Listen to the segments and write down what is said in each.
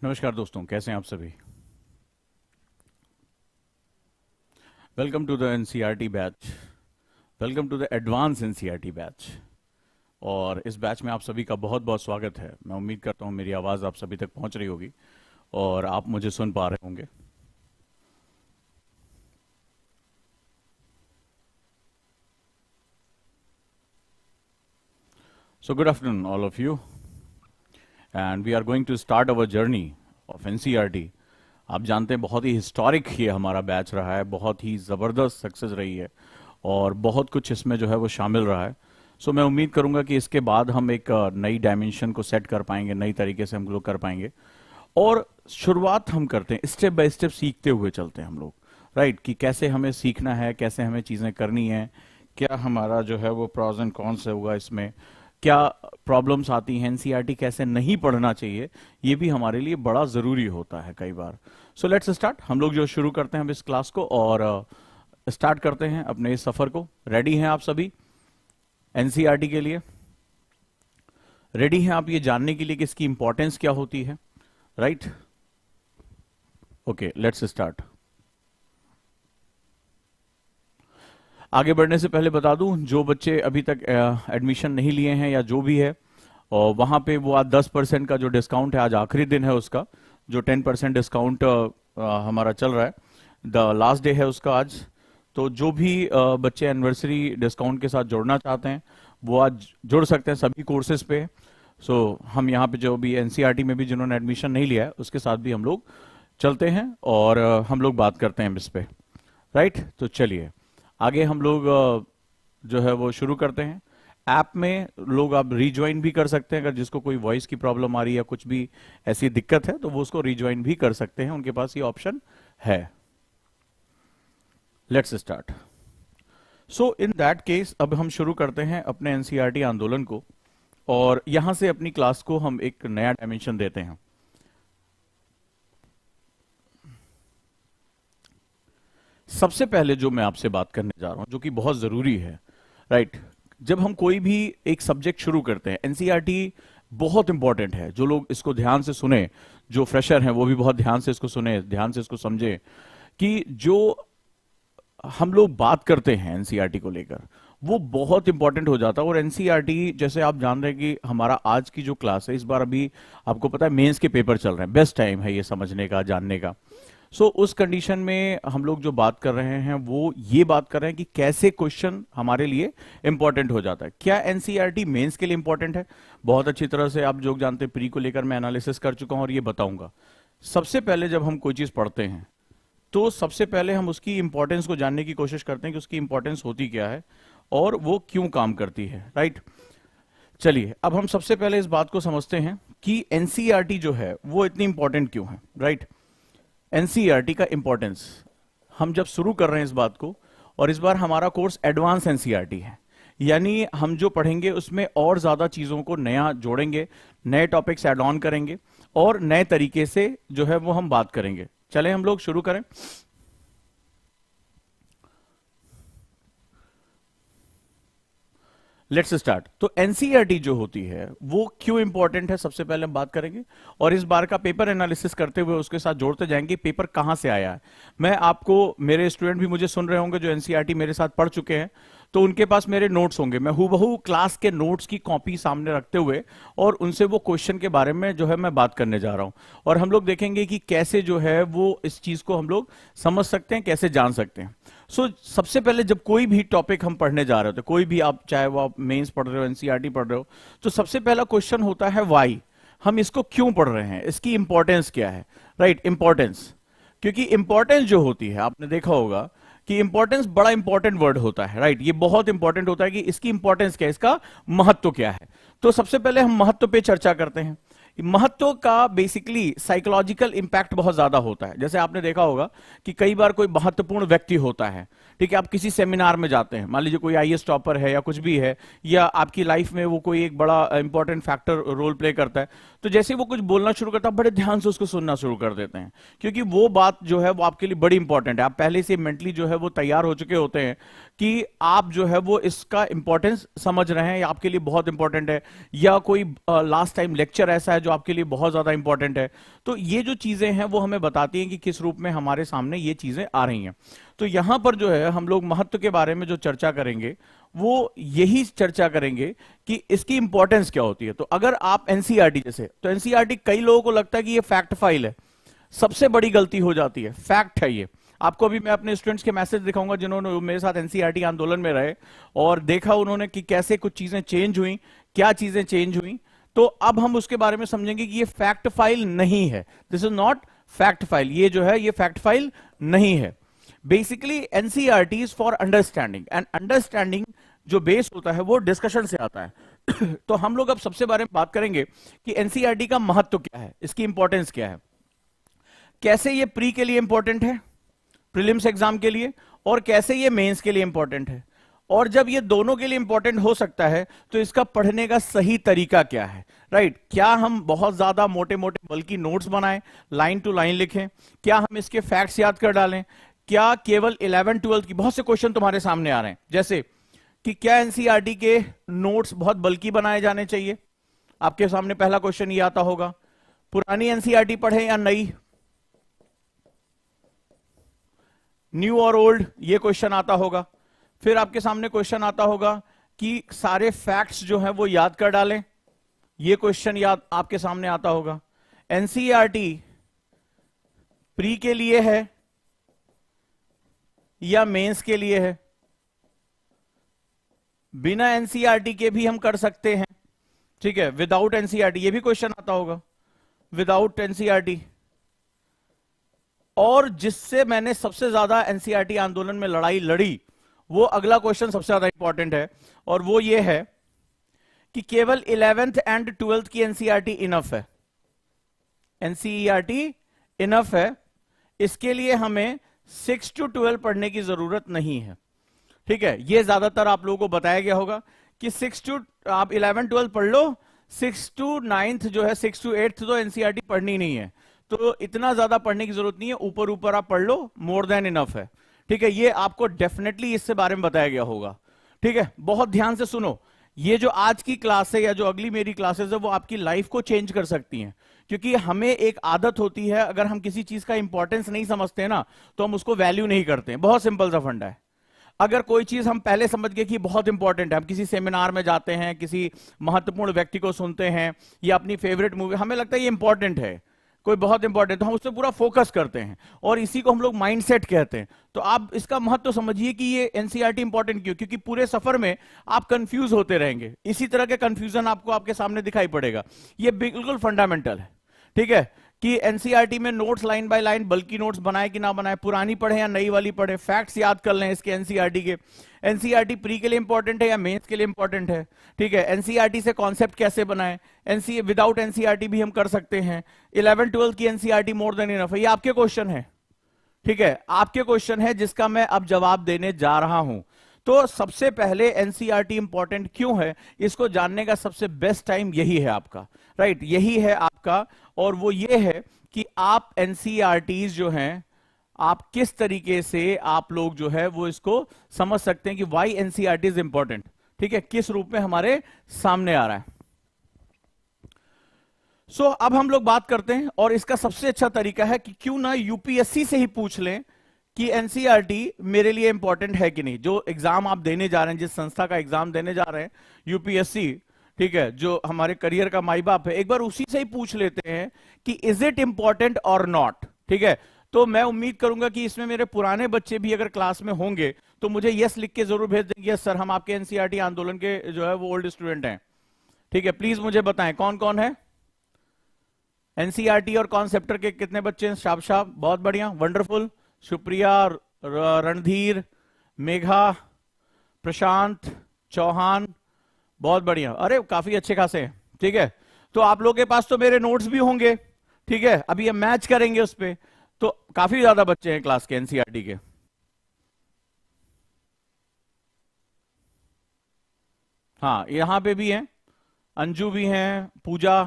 नमस्कार दोस्तों, कैसे हैं आप सभी। Welcome to the NCERT batch. Welcome to the advance NCERT batch. और इस बैच में आप सभी का बहुत बहुत स्वागत है। मैं उम्मीद करता हूं मेरी आवाज़ आप सभी तक पहुंच रही होगी और आप मुझे सुन पा रहे होंगे। So good afternoon all of you, and we are going to start our journey of NCERT. आप जानते हैं बहुत ही हिस्टोरिक ये हमारा बैच रहा है, बहुत ही ज़बरदस्त सक्सेस रही है और बहुत कुछ इसमें जो है वो शामिल रहा है। सो मैं उम्मीद करूंगा कि इसके बाद हम एक नई डायमेंशन को सेट कर पाएंगे, नई तरीके से हम लोग कर पाएंगे। और शुरुआत हम करते हैं स्टेप बाय स्टेप, सीखते हुए चलते हैं हम लोग, राइट, कि कैसे हमें सीखना है, कैसे हमें चीज़ें करनी है, क्या हमारा जो है वो प्रॉज एंड कॉन्स होगा इसमें, क्या प्रॉब्लम्स आती हैं, एनसीईआरटी कैसे नहीं पढ़ना चाहिए, ये भी हमारे लिए बड़ा ज़रूरी होता है कई बार। So let's start. हम लोग जो शुरू करते हैं हम इस क्लास को और स्टार्ट करते हैं अपने इस सफ़र को। रेडी हैं आप सभी एनसीईआरटी के लिए? रेडी हैं आप ये जानने के लिए कि इसकी इंपॉर्टेंस क्या होती है, राइट? Okay, let's start. आगे बढ़ने से पहले बता दूं, जो बच्चे अभी तक एडमिशन नहीं लिए हैं या जो भी है, और वहां पे वो आज 10% का जो डिस्काउंट है, आज आखिरी दिन है उसका, जो 10% डिस्काउंट हमारा चल रहा है, द लास्ट डे है उसका आज। तो जो भी बच्चे एनिवर्सरी डिस्काउंट के साथ जुड़ना चाहते हैं वो आज जुड़ सकते हैं सभी कोर्सेज पे। सो हम यहाँ पे जो भी एनसीईआरटी में भी जिन्होंने एडमिशन नहीं लिया है उसके साथ भी हम लोग चलते हैं और हम लोग बात करते हैं इस पे, राइट? तो चलिए आगे हम लोग जो है वो शुरू करते हैं। ऐप में लोग आप रिज्वाइन भी कर सकते हैं, अगर जिसको कोई वॉइस की प्रॉब्लम आ रही है या कुछ भी ऐसी दिक्कत है तो वो उसको रिज्वाइन भी कर सकते हैं, उनके पास ये ऑप्शन है। Let's start. So in that case अब हम शुरू करते हैं अपने एनसीईआरटी आंदोलन को और यहां से अपनी क्लास को हम एक नया डायमेंशन देते हैं। सबसे पहले जो मैं आपसे बात करने जा रहा हूं, जो कि बहुत जरूरी है, राइट? जब हम कोई भी एक सब्जेक्ट शुरू करते हैं, एनसीईआरटी बहुत इंपॉर्टेंट है। जो लोग इसको ध्यान से सुने, जो फ्रेशर हैं वो भी बहुत ध्यान से इसको सुने, ध्यान से इसको समझे कि जो हम लोग बात करते हैं एनसीईआरटी को लेकर वो बहुत इंपॉर्टेंट हो जाता है। और एनसीईआरटी, जैसे आप जान रहे हैं कि हमारा आज की जो क्लास है, इस बार अभी आपको पता है मेंस के पेपर चल रहे हैं, बेस्ट टाइम है ये समझने का, जानने का। सो उस कंडीशन में हम लोग जो बात कर रहे हैं वो ये बात कर रहे हैं कि कैसे क्वेश्चन हमारे लिए इंपॉर्टेंट हो जाता है। क्या एनसीईआरटी मेंस के लिए इंपॉर्टेंट है? बहुत अच्छी तरह से आप जो जानते हैं, प्री को लेकर मैं एनालिसिस कर चुका हूं और ये बताऊंगा। सबसे पहले जब हम कोई चीज पढ़ते हैं तो सबसे पहले हम उसकी इंपॉर्टेंस को जानने की कोशिश करते हैं कि उसकी इंपॉर्टेंस होती क्या है और वो क्यों काम करती है, राइट? चलिए अब हम सबसे पहले इस बात को समझते हैं कि एनसीईआरटी जो है वो इतनी इंपॉर्टेंट क्यों है, राइट? एनसीईआरटी का इंपॉर्टेंस हम जब शुरू कर रहे हैं इस बात को, और इस बार हमारा कोर्स एडवांस एनसीईआरटी है, यानी हम जो पढ़ेंगे उसमें और ज्यादा चीजों को नया जोड़ेंगे, नए टॉपिक्स ऐड ऑन करेंगे और नए तरीके से जो है वो हम बात करेंगे। चले हम लोग शुरू करें। Let's start. तो एनसीईआरटी जो होती है वो क्यों इंपॉर्टेंट है, सबसे पहले हम बात करेंगे और इस बार का पेपर एनालिसिस करते हुए उसके साथ जोड़ते जाएंगे पेपर कहां से आया है। मैं आपको, मेरे स्टूडेंट भी मुझे सुन रहे होंगे जो एनसीईआरटी मेरे साथ पढ़ चुके हैं, तो उनके पास मेरे नोट्स होंगे। मैं हूबहू क्लास के नोट्स की कॉपी सामने रखते हुए और उनसे वो क्वेश्चन के बारे में जो है मैं बात करने जा रहा हूं और हम लोग देखेंगे कि कैसे जो है वो इस चीज को हम लोग समझ सकते हैं, कैसे जान सकते हैं। सबसे पहले जब कोई भी टॉपिक हम पढ़ने जा रहे होते, कोई भी, आप चाहे वो आप मेंस पढ़ रहे हो, एनसीईआरटी पढ़ रहे हो, तो सबसे पहला क्वेश्चन होता है व्हाई। हम इसको क्यों पढ़ रहे हैं, इसकी इंपॉर्टेंस क्या है, राइट? इंपॉर्टेंस, क्योंकि इंपॉर्टेंस जो होती है, आपने देखा होगा कि इंपॉर्टेंस बड़ा इंपॉर्टेंट वर्ड होता है, राइट? ये बहुत इंपॉर्टेंट होता है कि इसकी इंपॉर्टेंस क्या है, इसका महत्व क्या है। तो सबसे पहले हम महत्व पे चर्चा करते हैं। महत्व का बेसिकली साइकोलॉजिकल इंपैक्ट बहुत ज्यादा होता है। जैसे आपने देखा होगा कि कई बार कोई महत्वपूर्ण व्यक्ति होता है, ठीक है, आप किसी सेमिनार में जाते हैं, मान लीजिए कोई आईएएस टॉपर है या कुछ भी है, या आपकी लाइफ में वो कोई एक बड़ा इंपॉर्टेंट फैक्टर रोल प्ले करता है, तो जैसे ही वो कुछ बोलना शुरू करता है, बड़े ध्यान से उसको सुनना शुरू कर देते हैं, क्योंकि वो बात जो है वो आपके लिए बड़ी इंपॉर्टेंट है। आप पहले से मेंटली जो है वो तैयार हो चुके होते हैं कि आप जो है वो इसका इंपॉर्टेंस समझ रहे हैं, या आपके लिए बहुत इंपॉर्टेंट है, या कोई लास्ट टाइम लेक्चर ऐसा है जो आपके लिए बहुत ज्यादा इंपॉर्टेंट है। तो ये जो चीजें हैं वो हमें बताती हैं कि किस रूप में हमारे सामने ये चीजें आ रही हैं। तो यहां पर जो है हम लोग महत्व के बारे में जो चर्चा करेंगे वो यही चर्चा करेंगे कि इसकी इंपॉर्टेंस क्या होती है। तो अगर आप एनसीईआरटी जैसे, तो एनसीईआरटी कई लोगों को लगता है कि ये फैक्ट फाइल है, सबसे बड़ी गलती हो जाती है। फैक्ट है ये। आपको अभी मैं अपने स्टूडेंट्स के मैसेज दिखाऊंगा जिन्होंने मेरे साथ एनसीईआरटी आंदोलन में रहे और देखा उन्होंने कि कैसे कुछ चीजें चेंज हुई, क्या चीजें चेंज हुई। तो अब हम उसके बारे में समझेंगे कि ये फैक्ट फाइल नहीं है, this is not fact file. ये जो है ये फैक्ट फाइल नहीं है। Basically NCERT is for understanding, and understanding जो बेस होता है वो डिस्कशन से आता है। तो हम लोग अब सबसे बारे में बात करेंगे कि एनसीईआरटी का महत्व क्या है, इसकी इंपॉर्टेंस क्या है, कैसे ये प्री के लिए इंपॉर्टेंट है, प्रीलिम्स एग्जाम के लिए, और कैसे ये मेंस के लिए इंपॉर्टेंट है। और जब ये दोनों के लिए इंपॉर्टेंट हो सकता है तो इसका पढ़ने का सही तरीका क्या है, राइट। क्या हम बहुत ज्यादा मोटे मोटे बल्कि नोट्स बनाएं, लाइन टू लाइन लिखें, क्या हम इसके फैक्ट्स याद कर डालें, क्या केवल 11 12 की बहुत से क्वेश्चन तुम्हारे सामने आ रहे हैं, जैसे कि क्या एनसीईआरटी के नोट्स बहुत बल्कि बनाए जाने चाहिए। आपके सामने पहला क्वेश्चन ये आता होगा। पुरानी एनसीईआरटी पढ़े या नई, न्यू और ओल्ड, ये क्वेश्चन आता होगा। फिर आपके सामने क्वेश्चन आता होगा कि सारे फैक्ट्स जो हैं वो याद कर डालें, ये क्वेश्चन याद आपके सामने आता होगा। एनसीईआरटी प्री के लिए है या मेंस के लिए है। बिना एनसीईआरटी के भी हम कर सकते हैं, ठीक है, विदाउट एनसीईआरटी, ये भी क्वेश्चन आता होगा, विदाउट एनसीईआरटी। और जिससे मैंने सबसे ज्यादा एनसीईआरटी आंदोलन में लड़ाई लड़ी, वो अगला क्वेश्चन सबसे ज्यादा इंपॉर्टेंट है, और वो ये है कि केवल 11th एंड 12th की एनसीईआरटी इनफ है। एनसीईआरटी इनफ है, इसके लिए हमें 6 to 12 पढ़ने की जरूरत नहीं है, ठीक है। ये ज्यादातर आप लोगों को बताया गया होगा कि 6 to आप 11 12 पढ़ लो, 6 to 9th जो है, 6 to 8th तो एनसीईआरटी पढ़नी नहीं है, तो इतना ज्यादा पढ़ने की जरूरत नहीं है, ऊपर ऊपर आप पढ़ लो, मोर देन इनफ है, ठीक है। ये आपको डेफिनेटली इससे बारे में बताया गया होगा, ठीक है। बहुत ध्यान से सुनो, ये जो आज की क्लास है या जो अगली मेरी क्लासेस है वो आपकी लाइफ को चेंज कर सकती हैं, क्योंकि हमें एक आदत होती है, अगर हम किसी चीज का इंपॉर्टेंस नहीं समझते ना तो हम उसको वैल्यू नहीं करते हैं। बहुत सिंपल सा फंडा है। अगर कोई चीज हम पहले समझ गए कि बहुत इंपॉर्टेंट है, हम किसी सेमिनार में जाते हैं, किसी महत्वपूर्ण व्यक्ति को सुनते हैं, या अपनी फेवरेट मूवी, हमें लगता है ये इंपॉर्टेंट है, कोई बहुत इंपॉर्टेंट, तो हम उस पर पूरा फोकस करते हैं, और इसी को हम लोग माइंडसेट कहते हैं। तो आप इसका महत्व समझिए कि ये एनसीईआरटी इंपॉर्टेंट क्यों, क्योंकि पूरे सफर में आप कंफ्यूज होते रहेंगे, इसी तरह के कंफ्यूजन आपको आपके सामने दिखाई पड़ेगा। ये बिल्कुल फंडामेंटल है, ठीक है, कि एनसीईआरटी में नोट्स लाइन बाय लाइन बल्कि नोट्स बनाए कि ना बनाए, पुरानी पढ़े या नई वाली पढ़े, फैक्ट्स याद कर लें इसके एनसीईआरटी के। एनसीईआरटी प्री के लिए इंपॉर्टेंट है या मेंस के लिए इंपॉर्टेंट है, ठीक है। एनसीईआरटी से कॉन्सेप्ट कैसे बनाए, एनसी विदाउट एनसीईआरटी भी हम कर सकते हैं। 11 12 की एनसीईआरटी मोर देन इनफ है। ये आपके क्वेश्चन है, ठीक है, आपके क्वेश्चन है जिसका मैं अब जवाब देने जा रहा हूं। तो सबसे पहले एनसीईआरटी इंपॉर्टेंट क्यों है, इसको जानने का सबसे बेस्ट टाइम यही है आपका, राइट, यही है आपका। और वो ये है कि आप एनसीईआरटीज जो हैं, आप किस तरीके से आप लोग जो है वो इसको समझ सकते हैं कि वाई एनसीईआरटी इज इंपॉर्टेंट, ठीक है, किस रूप में हमारे सामने आ रहा है। अब हम लोग बात करते हैं, और इसका सबसे अच्छा तरीका है कि क्यों ना यूपीएससी से ही पूछ लें कि एनसीईआरटी मेरे लिए इंपॉर्टेंट है कि नहीं। जो एग्जाम आप देने जा रहे हैं, जिस संस्था का एग्जाम देने जा रहे हैं, यूपीएससी, ठीक है, जो हमारे करियर का माई बाप है, एक बार उसी से ही पूछ लेते हैं कि इज इट इंपॉर्टेंट और नॉट, ठीक है। तो मैं उम्मीद करूंगा कि इसमें मेरे पुराने बच्चे भी अगर क्लास में होंगे तो मुझे यस लिख के जरूर भेज देंगे, यस सर हम आपके एनसीईआरटी आंदोलन के जो है वो ओल्ड स्टूडेंट हैं, ठीक है। प्लीज मुझे बताएं कौन कौन है एनसीईआरटी और कॉन्सेप्टर के, कितने बच्चे हैं, शाबाश, बहुत बढ़िया, वंडरफुल। सुप्रिया, रणधीर, मेघा, प्रशांत, चौहान, बहुत बढ़िया, अरे काफी अच्छे खासे हैं, ठीक है। तो आप लोगों के पास तो मेरे नोट्स भी होंगे, ठीक है, अभी हम मैच करेंगे उस पे। तो काफी ज्यादा बच्चे हैं क्लास के एनसीईआरटी के। हाँ, यहां पे भी हैं, अंजू भी हैं, पूजा,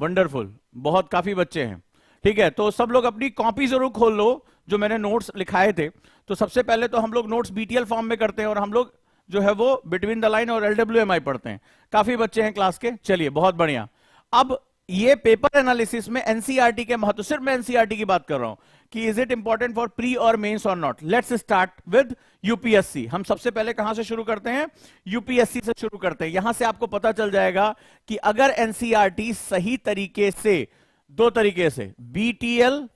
वंडरफुल, बहुत काफी बच्चे हैं। ठीक है, तो सब लोग अपनी कॉपी जरूर खोल लो जो मैंने नोट्स लिखाए थे। तो सबसे पहले तो हम लोग नोट्स बीटीएल फॉर्म में करते हैं और हम लोग जो है वो बिटवीन द लाइन और एलडब्ल्यूएमआई पढ़ते हैं। काफी बच्चे हैं क्लास के, चलिए बहुत बढ़िया। अब ये पेपर एनालिसिस में एनसीईआरटी के महत्व, सिर्फ मैं एनसीईआरटी की बात कर रहा हूं कि is it important for pre और मेंस और not. Let's start with UPSC. हम सबसे पहले कहां से शुरू करते हैं? यूपीएससी से शुरू करते हैं। यहां से आपको पता चल जाएगा कि अगर एनसीईआरटी सही तरीके से, दो तरीके से, बीटीएल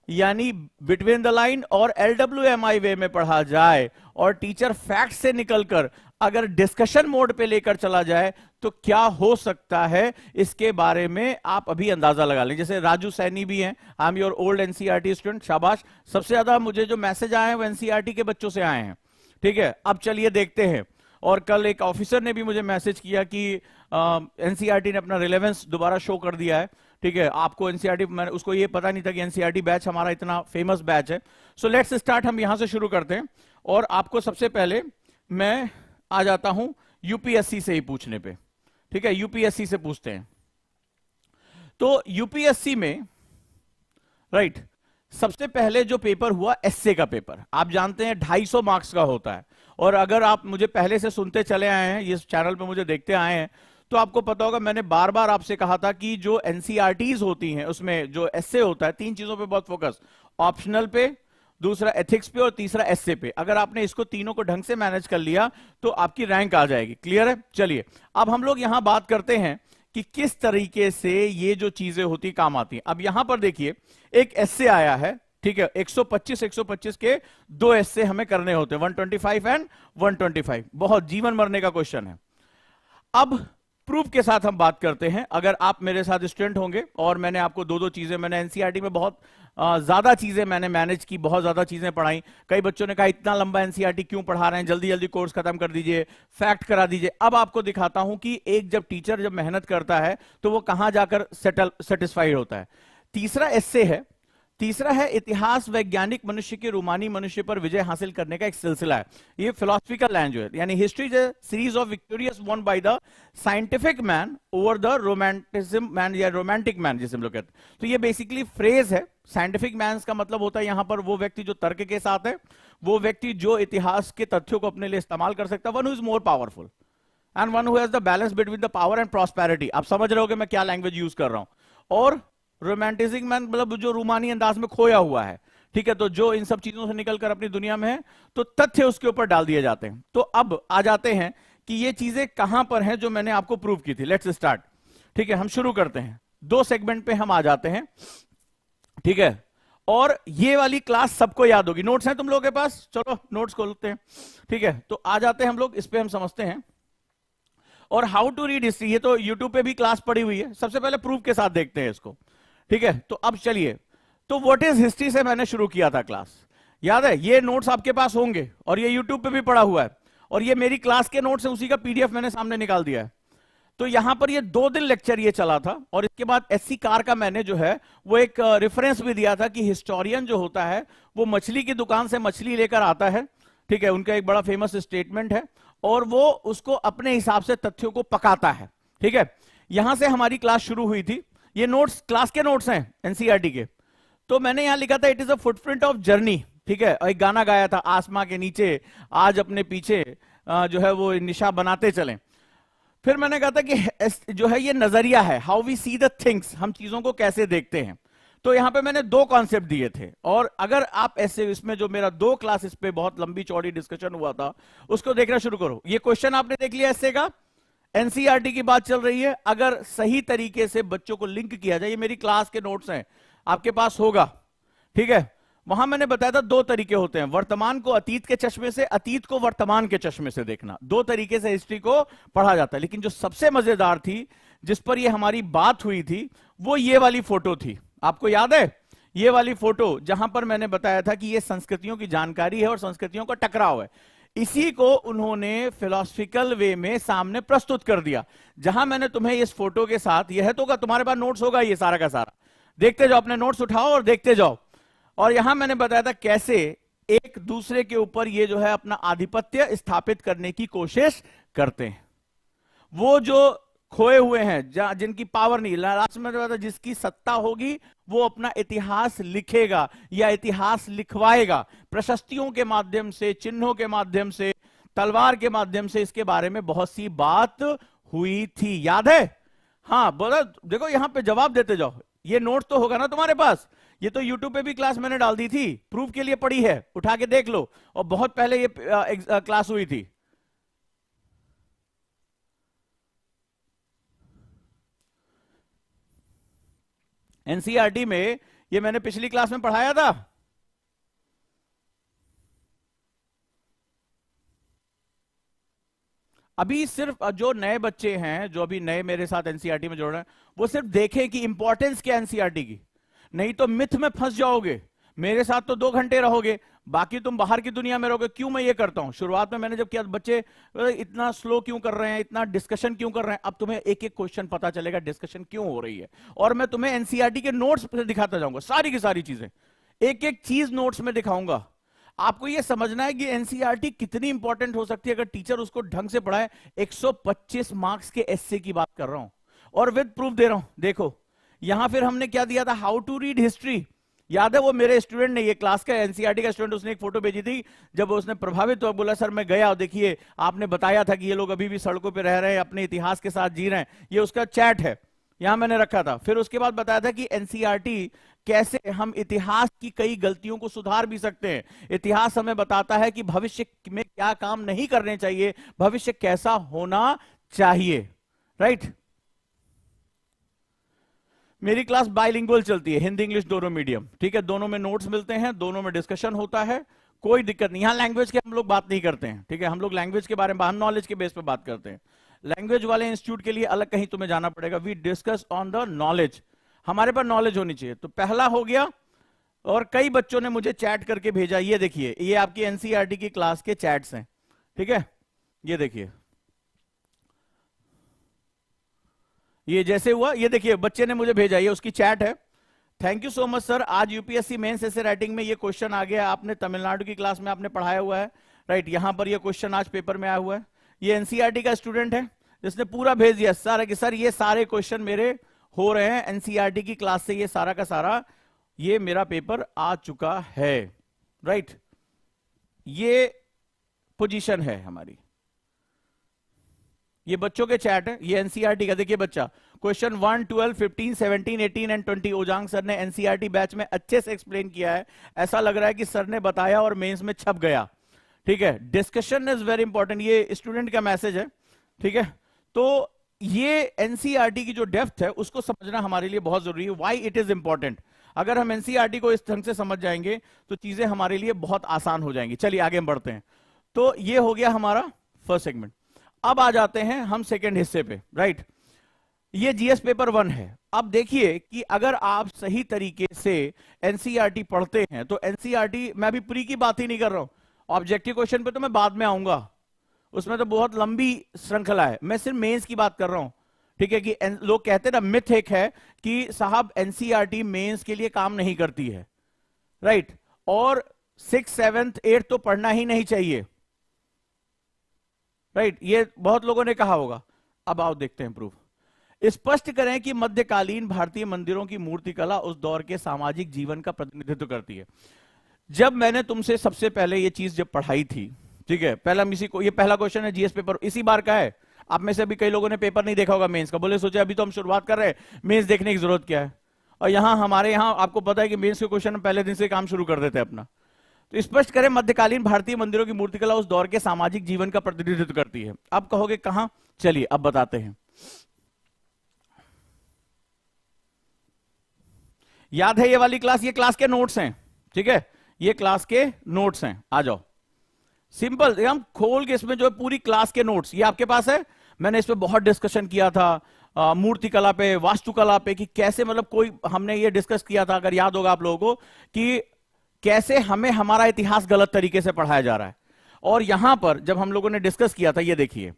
यानी बिटवीन द लाइन और एलडब्ल्यूएमआई वे में पढ़ा जाए और टीचर फैक्ट से निकलकर अगर डिस्कशन मोड पे लेकर चला जाए तो क्या हो सकता है, इसके बारे में आप अभी अंदाजा लगा लें। जैसे राजू सैनी भी हैं, I am your old NCERT student, शाबाश। सबसे ज्यादा मुझे जो मैसेज आए हैं वो एनसीईआरटी के बच्चों से आए हैं। ठीक है, अब चलिए देखते हैं। और कल एक ऑफिसर ने भी मुझे मैसेज किया कि एनसीईआरटी ने अपना रिलेवेंस दोबारा शो कर दिया है। ठीक है, आपको एनसीईआरटी, मैंने उसको ये पता नहीं था कि एनसीईआरटी बैच हमारा इतना फेमस बैच है। सो लेट्स स्टार्ट, हम यहां से शुरू करते हैं। और आपको सबसे पहले मैं आ जाता हूं यूपीएससी से ही पूछने पे। ठीक है, यूपीएससी से पूछते हैं। तो यूपीएससी में राइट, सबसे पहले जो पेपर हुआ एसए का पेपर, आप जानते हैं 250 मार्क्स का होता है। और अगर आप मुझे पहले से सुनते चले आए हैं, इस चैनल पे मुझे देखते आए हैं, तो आपको पता होगा मैंने बार बार आपसे कहा था कि जो एनसीईआरटीज होती हैं उसमें जो एसए होता है, 3 चीजों पे बहुत फोकस, ऑप्शनल पे, दूसरा एथिक्स पे और तीसरा एसए पे। अगर आपने इसको तीनों को ढंग से मैनेज कर लिया तो आपकी रैंक आ जाएगी। क्लियर है? चलिए अब हम लोग यहां बात करते हैं कि किस तरीके से ये जो चीजें होती काम आती हैं। अब यहां पर देखिए एक एसए आया है। ठीक है, 125 के 2 एसए हमें करने होते हैं, 125 एंड 125। बहुत जीवन मरने का क्वेश्चन है। अब प्रूफ के साथ हम बात करते हैं। अगर आप मेरे साथ स्टूडेंट होंगे और मैंने आपको दो चीजें, मैंने एनसीईआरटी में बहुत ज्यादा चीजें मैंने मैनेज की, बहुत ज्यादा चीजें पढ़ाई। कई बच्चों ने कहा इतना लंबा एनसीईआरटी क्यों पढ़ा रहे हैं, जल्दी जल्दी कोर्स खत्म कर दीजिए, फैक्ट करा दीजिए। अब आपको दिखाता हूं कि एक जब टीचर जब मेहनत करता है तो वो कहां जाकर सेटिस्फाइड होता है। तीसरा एसए है, तीसरा है इतिहास वैज्ञानिक मनुष्य के रूमानी मनुष्य पर विजय हासिल करने का एक सिलसिला है। ये फिलोसफिकल लैंग्वेज है, यानी history is a series of victorious one by the scientific man over the romanticism man या रोमांटिक मैन जिसे हम लोग कहते हैं। तो ये बेसिकली फ्रेज है। साइंटिफिक मैन का मतलब होता है यहां पर वो व्यक्ति जो तर्क के साथ है, वो व्यक्ति जो इतिहास के तथ्यों को अपने लिए इस्तेमाल कर सकता है, one who is more powerful and one who has the balance between the power and prosperity. आप समझ रहे हो कि मैं क्या लैंग्वेज यूज कर रहा हूं। और रोमांटिसिक मैन मतलब जो रूमानी अंदाज में खोया हुआ है। ठीक है, तो जो इन सब चीजों से निकलकर अपनी दुनिया में है तो तथ्य उसके ऊपर डाल दिए जाते हैं। तो अब आ जाते हैं कि ये चीजें कहां पर हैं जो मैंने आपको प्रूव की थी। Let's start. ठीक है, हम शुरू करते हैं। 2 सेगमेंट पे हम आ जाते हैं। ठीक है, और ये वाली क्लास सबको याद होगी। नोट्स हैं तुम लोगों के पास? चलो नोट्स खोलते हैं। ठीक है, तो आ जाते हैं हम लोग इस पे, हम समझते हैं। और हाउ टू रीड हिस्ट्री, ये तो यूट्यूब पे भी क्लास पड़ी हुई है। सबसे पहले प्रूफ के साथ देखते हैं इसको। ठीक है, तो अब चलिए, तो व्हाट इज हिस्ट्री से मैंने शुरू किया था क्लास, याद है? ये नोट्स आपके पास होंगे और ये यूट्यूब पे भी पड़ा हुआ है, और ये मेरी क्लास के नोट्स है, उसी का पीडीएफ मैंने सामने निकाल दिया है। तो यहां पर ये 2 दिन लेक्चर ये चला था, और इसके बाद एससी कार का मैंने जो है वो एक रेफरेंस भी दिया था कि हिस्टोरियन जो होता है वो मछली की दुकान से मछली लेकर आता है। ठीक है, उनका एक बड़ा फेमस स्टेटमेंट है, और वो उसको अपने हिसाब से तथ्यों को पकाता है। ठीक है, यहां से हमारी क्लास शुरू हुई थी। ये नोट्स क्लास के नोट्स हैं एनसीईआरटी के। तो मैंने यहां लिखा था it is a footprint of journey. ठीक है, एक गाना गाया था, आसमां के नीचे आज अपने पीछे जो है वो निशा बनाते चलें। फिर मैंने कहा था कि जो है ये नजरिया है, how we see the things, हम चीजों को कैसे देखते हैं। तो यहां पे मैंने 2 कॉन्सेप्ट दिए थे, और अगर आप ऐसे इसमें जो मेरा 2 क्लास इस पे बहुत लंबी चौड़ी डिस्कशन हुआ था उसको देखना शुरू करो। ये क्वेश्चन आपने देख लिया ऐसे का, एनसीईआरटी की बात चल रही है। अगर सही तरीके से बच्चों को लिंक किया जाए, ये मेरी क्लास के नोट्स हैं, आपके पास होगा। ठीक है, वहां मैंने बताया था 2 तरीके होते हैं, वर्तमान को अतीत के चश्मे से, अतीत को वर्तमान के चश्मे से देखना। 2 तरीके से हिस्ट्री को पढ़ा जाता है। लेकिन जो सबसे मजेदार थी, जिस पर ये हमारी बात हुई थी, वो ये वाली फोटो थी। आपको याद है ये वाली फोटो, जहां पर मैंने बताया था कि ये संस्कृतियों की जानकारी है और संस्कृतियों का टकराव है। इसी को उन्होंने फिलोसफिकल वे में सामने प्रस्तुत कर दिया। जहां मैंने तुम्हें इस फोटो के साथ, यह तो तुम्हारे पास नोट्स होगा ये सारा का सारा, देखते जाओ, अपने नोट्स उठाओ और देखते जाओ। और यहां मैंने बताया था कैसे एक दूसरे के ऊपर ये जो है अपना आधिपत्य स्थापित करने की कोशिश करते हैं। वो जो खोए हुए हैं, जिनकी पावर नहीं, लास्ट में जो जिसकी सत्ता होगी वो अपना इतिहास लिखेगा या इतिहास लिखवाएगा, प्रशस्तियों के माध्यम से, चिन्हों के माध्यम से, तलवार के माध्यम से। इसके बारे में बहुत सी बात हुई थी, याद है? हाँ बोला, देखो यहां पे जवाब देते जाओ। ये नोट तो होगा ना तुम्हारे पास, ये तो यूट्यूब पे भी क्लास मैंने डाल दी थी, प्रूफ के लिए पड़ी है, उठा के देख लो। और बहुत पहले ये क्लास हुई थी। एनसीईआरटी में ये मैंने पिछली क्लास में पढ़ाया था। अभी सिर्फ जो नए बच्चे हैं, जो अभी नए मेरे साथ एनसीईआरटी में जुड़ रहे हैं, वो सिर्फ देखें कि इंपॉर्टेंस क्या है एनसीईआरटी की, नहीं तो मिथ में फंस जाओगे। मेरे साथ तो 2 घंटे रहोगे, बाकी तुम बाहर की दुनिया में रहोगे। क्यों मैं ये करता हूं? शुरुआत में मैंने जब किया, बच्चे इतना स्लो क्यों कर रहे हैं, इतना डिस्कशन क्यों कर रहे हैं, अब तुम्हें एक एक क्वेश्चन पता चलेगा डिस्कशन क्यों हो रही है। और मैं तुम्हें एनसीईआरटी के नोट्स दिखाता जाऊंगा, सारी की सारी चीजें, एक एक चीज नोट्स में दिखाऊंगा। आपको यह समझना है कि एनसीईआरटी कितनी इंपॉर्टेंट हो सकती है अगर टीचर उसको ढंग से पढ़ाए। 125 मार्क्स के एस्से की बात कर रहा हूं और विद प्रूफ दे रहा हूं। देखो यहां फिर हमने क्या दिया था, हाउ टू रीड हिस्ट्री। याद है वो मेरे स्टूडेंट ने, ये क्लास का एनसीईआरटी का स्टूडेंट, उसने एक फोटो भेजी थी जब उसने प्रभावित हुआ, बोला सर मैं गया और देखिए आपने बताया था कि ये लोग अभी भी सड़कों पे रह रहे हैं, अपने इतिहास के साथ जी रहे हैं। ये उसका चैट है, यहां मैंने रखा था। फिर उसके बाद बताया था कि एनसीईआरटी कैसे हम इतिहास की कई गलतियों को सुधार भी सकते हैं। इतिहास हमें बताता है कि भविष्य में क्या काम नहीं करने चाहिए, भविष्य कैसा होना चाहिए, राइट। मेरी क्लास बाइलिंगुअल चलती है, हिंदी इंग्लिश दोनों मीडियम, ठीक है। दोनों में नोट्स मिलते हैं, दोनों में डिस्कशन होता है, कोई दिक्कत नहीं। यहां लैंग्वेज के हम लोग बात नहीं करते हैं, ठीक है। हम लोग लैंग्वेज के बारे में हम नॉलेज के बेस पे बात करते हैं। लैंग्वेज वाले इंस्टीट्यूट के लिए अलग कहीं तुम्हें जाना पड़ेगा। We discuss on the knowledge, हमारे पास नॉलेज होनी चाहिए। तो पहला हो गया, और कई बच्चों ने मुझे चैट करके भेजा, ये देखिए, ये आपकी एनसीईआरटी की क्लास के चैट्स हैं, ठीक है। ये देखिए, ये जैसे हुआ, ये देखिए बच्चे ने मुझे भेजा, ये उसकी चैट है। Thank you so much sir, आज यूपीएससी मेंस ऐसे राइटिंग में ये क्वेश्चन आ गया, आपने तमिलनाडु की क्लास में आपने पढ़ाया हुआ है, राइट। यहां पर ये क्वेश्चन आज पेपर में आया हुआ है। ये एनसीईआरटी का स्टूडेंट है जिसने पूरा भेज दिया सर कि सर ये सारे क्वेश्चन मेरे हो रहे हैं एनसीईआरटी की क्लास से, ये सारा का सारा ये मेरा पेपर आ चुका है, राइट। ये पोजीशन है हमारी, ये बच्चों के चैट है, ये एनसीईआरटी का। देखिए बच्चा, क्वेश्चन 1, 12, 15, 17, 18 एंड 20 ओजांग सर ने एनसीईआरटी बैच में अच्छे से एक्सप्लेन किया है। ऐसा लग रहा है कि सर ने बताया और मेंस में छप गया, ठीक है। डिस्कशन इज वेरी इंपॉर्टेंट, ये स्टूडेंट का मैसेज है, ठीक है। तो ये एनसीईआरटी की जो डेप्थ है उसको समझना हमारे लिए बहुत जरूरी है। व्हाई इट इज इंपॉर्टेंट, अगर हम एनसीईआरटी को इस ढंग से समझ जाएंगे तो चीजें हमारे लिए बहुत आसान हो जाएंगी। चलिए आगे हम बढ़ते हैं। तो ये हो गया हमारा फर्स्ट सेगमेंट। अब आ जाते हैं हम सेकेंड हिस्से पे, राइट। ये जीएस पेपर 1 है। अब देखिए कि अगर आप सही तरीके से एनसीईआरटी पढ़ते हैं तो एनसीईआरटी, मैं अभी प्री की बात ही नहीं कर रहा हूं, ऑब्जेक्टिव क्वेश्चन पे तो मैं बाद में आऊंगा, उसमें तो बहुत लंबी श्रृंखला है, मैं सिर्फ मेंस की बात कर रहा हूं, ठीक है। कि लोग कहते ना, मिथ एक है कि साहब एनसीईआरटी मेंस के लिए काम नहीं करती है, राइट। और 6, 7, 8 तो पढ़ना ही नहीं चाहिए, राइट। ये बहुत लोगों ने कहा होगा। अब आओ देखते हैं प्रूफ। स्पष्ट करें कि मध्यकालीन भारतीय मंदिरों की मूर्तिकला उस दौर के सामाजिक जीवन का प्रतिनिधित्व करती है। जब मैंने तुमसे सबसे पहले ये चीज जब पढ़ाई थी, ठीक है, पहला इसी को, ये पहला क्वेश्चन है जीएस पेपर, इसी बार का है। आप में से अभी कई लोगों ने पेपर नहीं देखा होगा मेंस का, बोले सोचे अभी तो हम शुरुआत कर रहे हैं, मेंस देखने की जरूरत क्या है। और यहां हमारे यहां आपको पता है कि मेंस के क्वेश्चन पहले दिन से काम शुरू कर देते हैं अपना। तो स्पष्ट करें, मध्यकालीन भारतीय मंदिरों की मूर्तिकला उस दौर के सामाजिक जीवन का प्रतिनिधित्व करती है। अब कहोगे कहां, चलिए अब बताते हैं। याद है ये वाली क्लास, ये क्लास के नोट्स हैं, ठीक है, ये क्लास के नोट्स हैं। आ जाओ, सिंपल, हम खोल के इसमें जो है पूरी क्लास के नोट्स ये आपके पास है। मैंने इस पे बहुत डिस्कशन किया था, मूर्तिकला पे, वास्तुकला पे, कि कैसे, मतलब कोई हमने ये डिस्कस किया था, अगर याद होगा आप लोगों को, कि कैसे हमें हमारा इतिहास गलत तरीके से पढ़ाया जा रहा है। और यहां पर जब हम लोगों ने डिस्कस किया था, ये देखिए,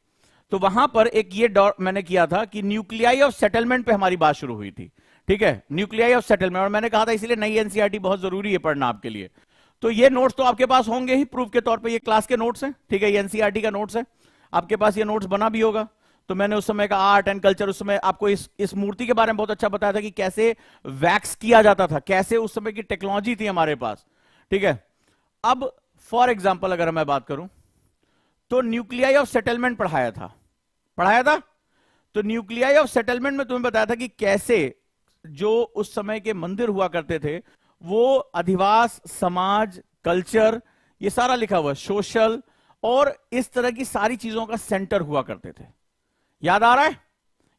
तो वहां पर एक ये मैंने किया था कि न्यूक्लियाई ऑफ सेटलमेंट पे हमारी बात शुरू हुई थी, ठीक है, न्यूक्लियाई ऑफ सेटलमेंट। और मैंने कहा था इसलिए नई एनसीईआरटी बहुत जरूरी है पढ़ना आपके लिए। तो ये नोट्स तो आपके पास होंगे ही प्रूफ के तौर पे, ये क्लास के नोट्स हैं, ठीक है, ये एनसीईआरटी का नोट्स है, आपके पास ये नोट्स बना भी होगा। तो मैंने उस समय का आर्ट एंड कल्चर, उस समय आपको इस मूर्ति के बारे में बहुत अच्छा बताया था कि कैसे वैक्स किया जाता था, कैसे उस समय की टेक्नोलॉजी थी हमारे पास, ठीक है। अब फॉर एग्जाम्पल अगर मैं बात करूं तो न्यूक्लियाई ऑफ सेटलमेंट पढ़ाया था। तो न्यूक्लियाई ऑफ सेटलमेंट में तुम्हें बताया था कि कैसे जो उस समय के मंदिर हुआ करते थे वो अधिवास, समाज, कल्चर, ये सारा लिखा हुआ, सोशल और इस तरह की सारी चीजों का सेंटर हुआ करते थे। याद आ रहा है?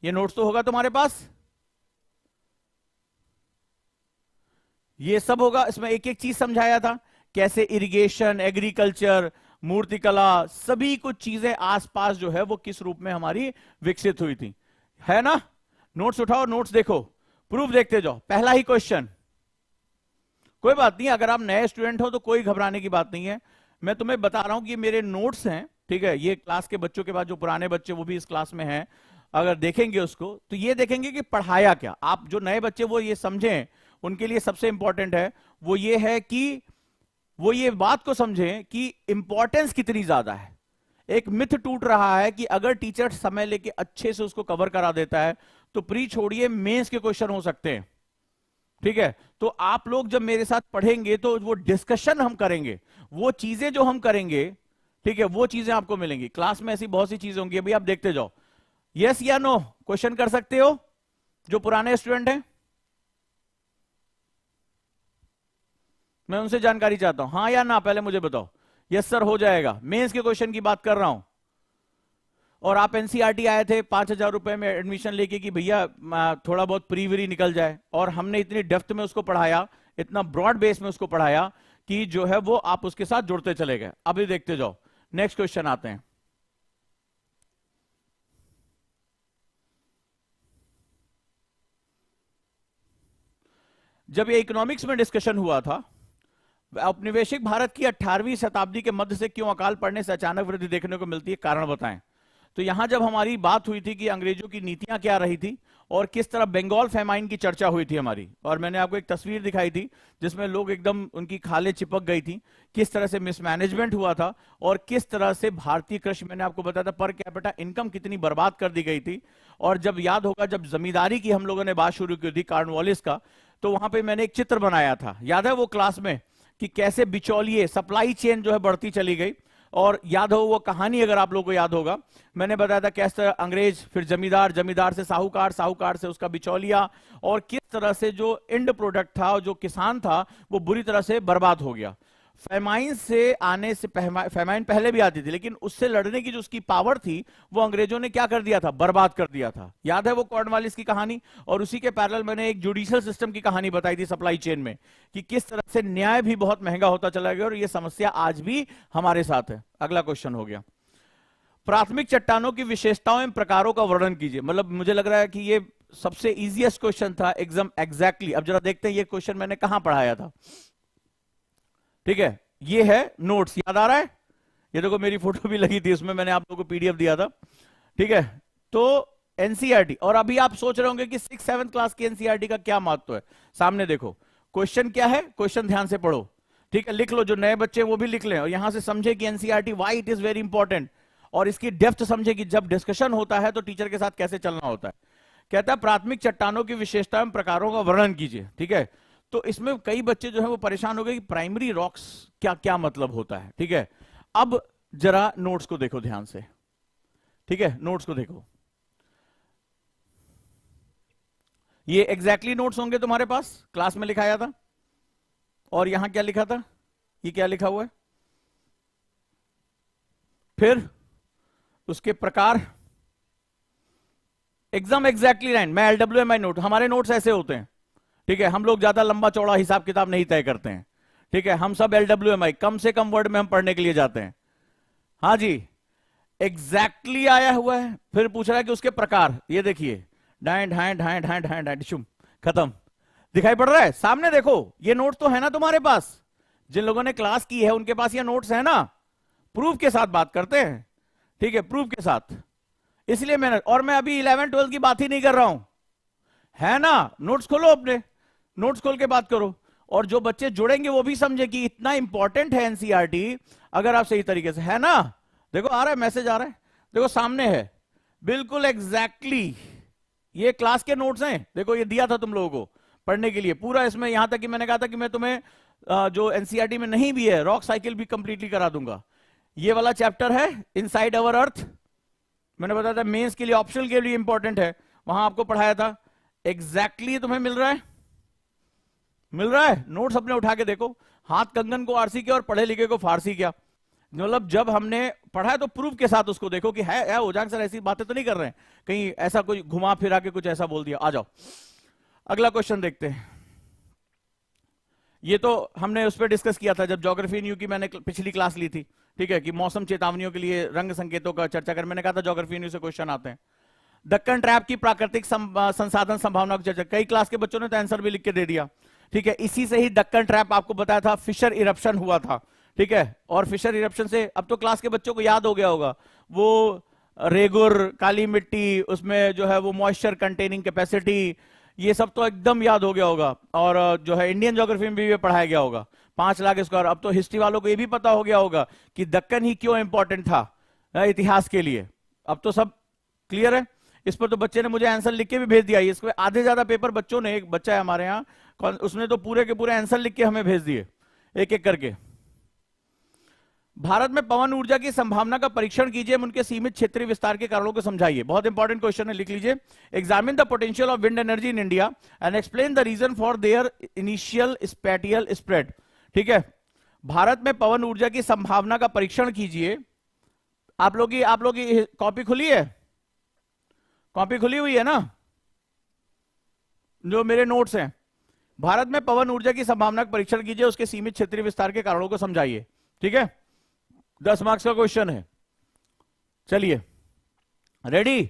ये नोट्स तो होगा तुम्हारे पास, ये सब होगा, इसमें एक एक चीज समझाया था, कैसे इरिगेशन, एग्रीकल्चर, मूर्तिकला, सभी कुछ चीजें आसपास जो है वो किस रूप में हमारी विकसित हुई थी, है ना। नोट्स उठाओ, नोट्स देखो, प्रूफ देखते जाओ। पहला ही क्वेश्चन, कोई बात नहीं, अगर आप नए स्टूडेंट हो तो कोई घबराने की बात नहीं है, मैं तुम्हें बता रहा हूं कि मेरे नोट्स हैं, ठीक है। ये क्लास के बच्चों के बाद जो पुराने बच्चे वो भी इस क्लास में हैं, अगर देखेंगे उसको तो ये देखेंगे कि पढ़ाया क्या। आप जो नए बच्चे वो ये समझें, उनके लिए सबसे इंपॉर्टेंट है वो ये है कि वो ये बात को समझें कि इंपॉर्टेंस कितनी ज्यादा है। एक मिथ टूट रहा है कि अगर टीचर समय लेके अच्छे से उसको कवर करा देता है तो प्री छोड़िए मेंस के क्वेश्चन हो सकते हैं, ठीक है। तो आप लोग जब मेरे साथ पढ़ेंगे तो वो डिस्कशन हम करेंगे, वो चीजें जो हम करेंगे, ठीक है, वो चीजें आपको मिलेंगी। क्लास में ऐसी बहुत सी चीजें होंगी, अभी आप देखते जाओ। यस या नो क्वेश्चन कर सकते हो जो पुराने स्टूडेंट हैं, मैं उनसे जानकारी चाहता हूं, हाँ या ना, पहले मुझे बताओ। यस सर हो जाएगा, मेंस के क्वेश्चन की बात कर रहा हूं। और आप एनसीईआरटी आए थे 5,000 रुपए में एडमिशन लेके कि भैया थोड़ा बहुत प्री वरी निकल जाए, और हमने इतनी डेप्थ में उसको पढ़ाया, इतना ब्रॉड बेस में उसको पढ़ाया कि जो है वो आप उसके साथ जुड़ते चले गए। अभी देखते जाओ, नेक्स्ट क्वेश्चन आते हैं। जब ये इकोनॉमिक्स में डिस्कशन हुआ था, औपनिवेशिक भारत की 18वीं शताब्दी के मध्य से क्यों अकाल पड़ने से अचानक वृद्धि देखने को मिलती है, कारण बताएं। तो यहां जब हमारी बात हुई थी कि अंग्रेजों की नीतियां क्या रही थी और किस तरह बंगाल फेमाइन की चर्चा हुई थी हमारी, और मैंने आपको एक तस्वीर दिखाई थी जिसमें लोग एकदम उनकी खालें चिपक गई थी, किस तरह से मिसमैनेजमेंट हुआ था और किस तरह से भारतीय कृषि, मैंने आपको बताया था पर कैपिटा इनकम कितनी बर्बाद कर दी गई थी। और जब याद होगा, जब जमींदारी की हम लोगों ने बात शुरू की थी कॉर्नवालिस का, तो वहां पर मैंने एक चित्र बनाया था, याद है वो क्लास में, कि कैसे बिचौलिए, सप्लाई चेन जो है बढ़ती चली गई। और याद हो वो कहानी, अगर आप लोगों को याद होगा, मैंने बताया था कैसे अंग्रेज, फिर जमींदार, जमींदार से साहूकार, साहूकार से उसका बिचौलिया, और किस तरह से जो एंड प्रोडक्ट था, जो किसान था, वो बुरी तरह से बर्बाद हो गया। फेमाइन से आने से, फेमाइन पहले भी आती थी, लेकिन उससे लड़ने की जो उसकी पावर थी वो अंग्रेजों ने क्या कर दिया था, बर्बाद कर दिया था। याद है वो कॉर्नवालिस की कहानी। और उसी के पैरेलल मैंने एक जुडिशियल सिस्टम की कहानी बताई थी सप्लाई चेन में, कि किस तरह से न्याय भी बहुत महंगा होता चला गया, और ये समस्या आज भी हमारे साथ है। अगला क्वेश्चन हो गया, प्राथमिक चट्टानों की विशेषताओं एवं प्रकारों का वर्णन कीजिए। मतलब मुझे लग रहा है कि ये सबसे इजीएस्ट क्वेश्चन था एकदम एग्जैक्टली। अब जरा देखते हैं ये क्वेश्चन मैंने कहां पढ़ाया था, ठीक है। ये है नोट्स, याद आ रहा है? ये देखो मेरी फोटो भी लगी थी उसमें, मैंने आप लोगों को पीडीएफ दिया था, ठीक है। तो एनसीईआरटी, और अभी आप सोच रहे होंगे कि 6-7 क्लास की एनसीईआरटी का क्या महत्व है। सामने देखो क्वेश्चन क्या है, क्वेश्चन ध्यान से पढ़ो, ठीक है, लिख लो, जो नए बच्चे वो भी लिख लें, और यहां से समझे कि NCERT why it is very important, और इसकी डेप्थ समझे कि जब डिस्कशन होता है तो टीचर के साथ कैसे चलना होता है। कहता है प्राथमिक चट्टानों की विशेषताओं प्रकारों का वर्णन कीजिए, ठीक है। तो इसमें कई बच्चे जो है वो परेशान हो गए कि प्राइमरी रॉक्स क्या क्या मतलब होता है, ठीक है। अब जरा नोट्स को देखो ध्यान से, ठीक है, नोट्स को देखो, ये एग्जैक्टली नोट्स होंगे तुम्हारे पास, क्लास में लिखाया था। और यहां क्या लिखा था, ये क्या लिखा हुआ है, फिर उसके प्रकार, एग्जाम एग्जैक्टली लाइन। मैं LWMI नोट, हमारे नोट्स ऐसे होते हैं, ठीक है। हम लोग ज्यादा लंबा चौड़ा हिसाब किताब नहीं तय करते हैं, ठीक है। हम सब LWMI, कम से कम वर्ड में हम पढ़ने के लिए जाते हैं। हाँ जी, एग्जैक्टली आया हुआ है, फिर पूछ रहा है कि उसके प्रकार, ये देखिए, ढाई ढाई ढाई ढाई ढाई ढाई शुम, खत्म। दिखाई पड़ रहा है? सामने देखो, ये नोट तो है ना तुम्हारे पास, जिन लोगों ने क्लास की है उनके पास ये नोट्स है ना। प्रूफ के साथ बात करते हैं, ठीक है, प्रूफ के साथ। इसलिए मैंने, और मैं अभी 11-12 की बात ही नहीं कर रहा हूं, है ना। नोट्स खोलो अपने, नोट्स खोल के बात करो, और जो बच्चे जुड़ेंगे वो भी समझे कि इतना इंपॉर्टेंट है एनसीईआरटी, अगर आप सही तरीके से, है ना। देखो आ रहा है मैसेज, आ रहा है, देखो सामने है, बिल्कुल एग्जैक्टली ये क्लास के नोट्स हैं, देखो ये दिया था तुम लोगों को पढ़ने के लिए पूरा, इसमें यहां तक कि मैंने कहा था कि मैं तुम्हें जो एनसीईआरटी में नहीं भी है रॉक साइकिल भी कंप्लीटली करा दूंगा। ये वाला चैप्टर है इनसाइड अवर अर्थ, मैंने बताया था मेंस के लिए ऑप्शनल के लिए इंपॉर्टेंट है, वहां आपको पढ़ाया था। एग्जैक्टली तुम्हें मिल रहा है, मिल रहा है। नोट्स अपने उठा के देखो, हाथ कंगन को आरसी क्या और पढ़े लिखे को फारसी क्या। मतलब जब हमने पढ़ा है तो प्रूफ के साथ उसको देखो कि है उजांग सर ऐसी बातें तो नहीं कर रहे हैं, कहीं ऐसा कोई घुमा फिरा के कुछ ऐसा बोल दिया। आ जाओ अगला क्वेश्चन देखते हैं। ये तो हमने उस पर डिस्कस किया था जब ज्योग्राफी न्यू की मैंने पिछली क्लास ली थी, ठीक है, कि मौसम चेतावनियों के लिए रंग संकेतों का चर्चा कर, मैंने कहा था ज्योग्राफी न्यू से क्वेश्चन आते हैं। दक्कन ट्रैप की प्राकृतिक संसाधन संभावना की चर्चा, कई क्लास के बच्चों ने तो आंसर भी लिख के दे दिया, ठीक है। इसी से ही दक्कन ट्रैप आपको बताया था, फिशर इरप्शन हुआ था, ठीक है। और फिशर इरप्शन से अब तो क्लास के बच्चों को याद हो गया होगा, वो रेगुर, काली मिट्टी, उसमें जो है वो मॉइस्चर कंटेनिंग कैपेसिटी, ये सब तो एकदम याद हो गया होगा। और जो है इंडियन ज्योग्राफी में भी पढ़ाया गया होगा, 5 लाख स्क्वायर। अब तो हिस्ट्री वालों को ये भी पता हो गया होगा कि दक्कन ही क्यों इंपॉर्टेंट था इतिहास के लिए। अब तो सब क्लियर है। इस पर तो बच्चे ने मुझे आंसर लिख के भी भेज दिया, इसके आधे ज्यादा पेपर बच्चों ने, एक बच्चा है हमारे यहाँ, उसने तो पूरे के पूरे आंसर लिख के हमें भेज दिए एक एक करके। भारत में पवन ऊर्जा की संभावना का परीक्षण कीजिए, उनके सीमित क्षेत्रीय विस्तार के कारणों को समझाइए। बहुत इंपॉर्टेंट क्वेश्चन है, लिख लीजिए। Examine the potential of wind energy in India and explain the reason for their initial spatial spread, ठीक है। भारत में पवन ऊर्जा की संभावना का परीक्षण कीजिए। आप लोग की कॉपी खुली है, कॉपी खुली हुई है ना, जो मेरे नोट्स हैं। भारत में पवन ऊर्जा की संभावना का परीक्षण कीजिए, उसके सीमित क्षेत्रीय विस्तार के कारणों को समझाइए, ठीक है। 10 मार्क्स का क्वेश्चन है। चलिए रेडी,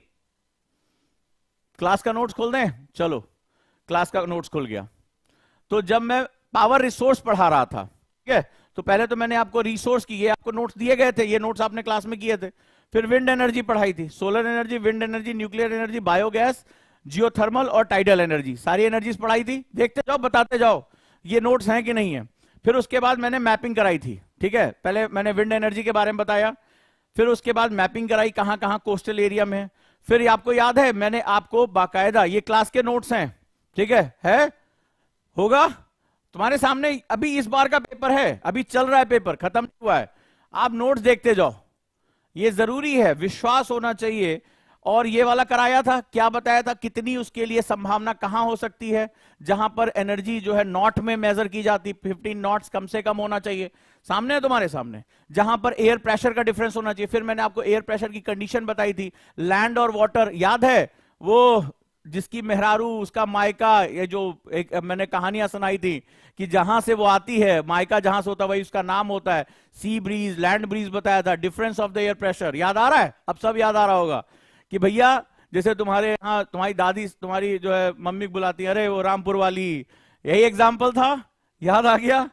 क्लास का नोट्स खोल दें। चलो क्लास का नोट्स खुल गया। तो जब मैं पावर रिसोर्स पढ़ा रहा था, ठीक है, तो पहले तो मैंने आपको रिसोर्स की, ये आपको नोट्स दिए गए थे, ये नोट्स आपने क्लास में किए थे। फिर विंड एनर्जी पढ़ाई थी, solar energy, wind energy, nuclear energy, biogas, geothermal और टाइडल एनर्जी, सारी एनर्जीज पढ़ाई थी। देखते जाओ, बताते जाओ ये नोट्स हैं कि नहीं है। फिर उसके बाद मैंने मैपिंग कराई थी, ठीक है। पहले मैंने विंड एनर्जी के बारे में बताया, फिर उसके बाद मैपिंग कराई कहां कहां कोस्टल एरिया में। फिर आपको याद है मैंने आपको बाकायदा, ये क्लास के नोट्स हैं, ठीक है होगा तुम्हारे सामने। अभी इस बार का पेपर है, अभी चल रहा है पेपर, खत्म नहीं हुआ है। आप नोट्स देखते जाओ, ये जरूरी है, विश्वास होना चाहिए। और ये वाला कराया था, क्या बताया था, कितनी उसके लिए संभावना कहां हो सकती है, जहां पर एनर्जी जो है नॉट में मेजर की जाती, 15 नॉट्स कम से कम होना चाहिए। सामने है तुम्हारे सामने, जहां पर एयर प्रेशर का डिफरेंस होना चाहिए। फिर मैंने आपको एयर प्रेशर की कंडीशन बताई थी, लैंड और वाटर, याद है वो जिसकी मेहरारू उसका मायका, ये जो एक मैंने कहानियां सुनाई थी कि जहां से वो आती है, मायका जहां से होता है वही उसका नाम होता है। सी ब्रीज, लैंड ब्रीज बताया था, difference of the air pressure, याद आ रहा है? अब सब याद आ रहा होगा कि भैया जैसे तुम्हारे यहाँ तुम्हारी दादी तुम्हारी जो है मम्मी को बुलाती है, अरे वो रामपुर वाली, यही एग्जाम्पल था, याद आ गया।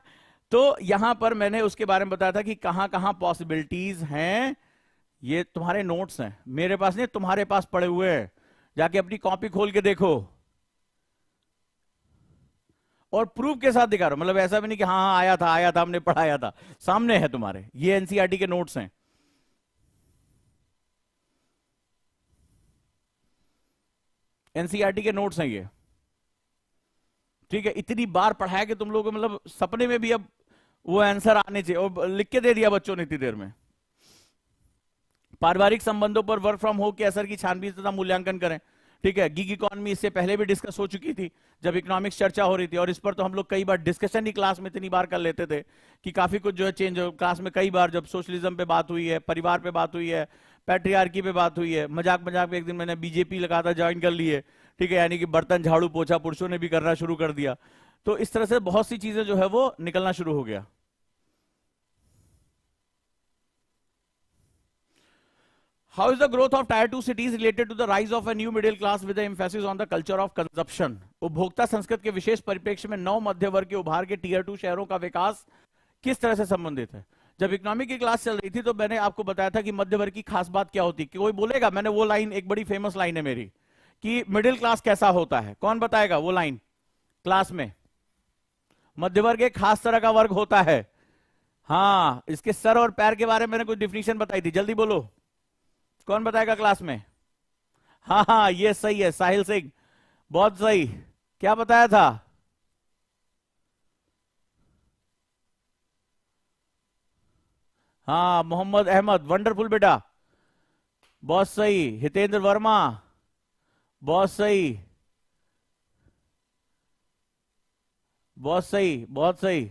तो यहां पर मैंने उसके बारे में बताया था कि कहां कहां पॉसिबिलिटीज हैं। ये तुम्हारे नोट्स हैं, मेरे पास नहीं, तुम्हारे पास पड़े हुए हैं, जाके अपनी कॉपी खोल के देखो और प्रूफ के साथ दिखा रहा हूं। मतलब ऐसा भी नहीं कि हाँ हाँ आया था हमने पढ़ाया था, सामने है तुम्हारे, ये एनसीईआरटी के नोट्स हैं। एनसीईआरटी के नोट्स हैं ये, ठीक है। इतनी बार पढ़ाया कि तुम लोगों को मतलब सपने में भी अब वो आंसर आने चाहिए, और लिख के दे दिया बच्चों ने इतनी देर में। पारिवारिक संबंधों पर वर्क फ्रॉम होम के असर की छानबीन तथा मूल्यांकन करें, ठीक है। गिग इकोनॉमी इससे पहले भी डिस्कस हो चुकी थी जब इकोनॉमिक्स चर्चा हो रही थी, और इस पर तो हम लोग कई बार डिस्कशन ही क्लास में इतनी बार कर लेते थे कि काफी कुछ जो है चेंज हो। क्लास में कई बार जब सोशलिज्म पे बात हुई है, परिवार पे बात हुई है, पैट्रियार्की पे बात हुई है, मजाक मजाक में एक दिन मैंने बीजेपी लगा था, ज्वाइन कर लिए, ठीक है, यानी कि बर्तन झाड़ू पोछा पुरुषों ने भी करना शुरू कर दिया। तो इस तरह से बहुत सी चीजें जो है वो निकलना शुरू हो गया। How is the growth of Tier 2 cities related to the rise of a new middle class with the emphasis on the culture of consumption? उपभोक्ता संस्कृति के विशेष परिप्रेक्ष्य में नव मध्य वर्ग के उभार के Tier 2 शहरों का विकास किस तरह से संबंधित है? जब इकोनॉमी की क्लास चल रही थी तो मैंने आपको बताया था कि मध्य वर्ग की खास बात क्या होती है। कोई बोलेगा, मैंने वो लाइन, एक बड़ी फेमस लाइन है मेरी, कि मिडिल क्लास कैसा होता है, कौन बताएगा वो लाइन क्लास में? मध्य वर्ग एक खास तरह का वर्ग होता है। हाँ, इसके सर और पैर के बारे में मैंने कुछ डिफिनेशन बताई थी, जल्दी बोलो, कौन बताएगा क्लास में? हाँ हाँ, ये सही है, साहिल सिंह, बहुत सही। क्या बताया था? हाँ, मोहम्मद अहमद, वंडरफुल बेटा, बहुत सही। हितेंद्र वर्मा, बहुत सही, बहुत सही, बहुत सही।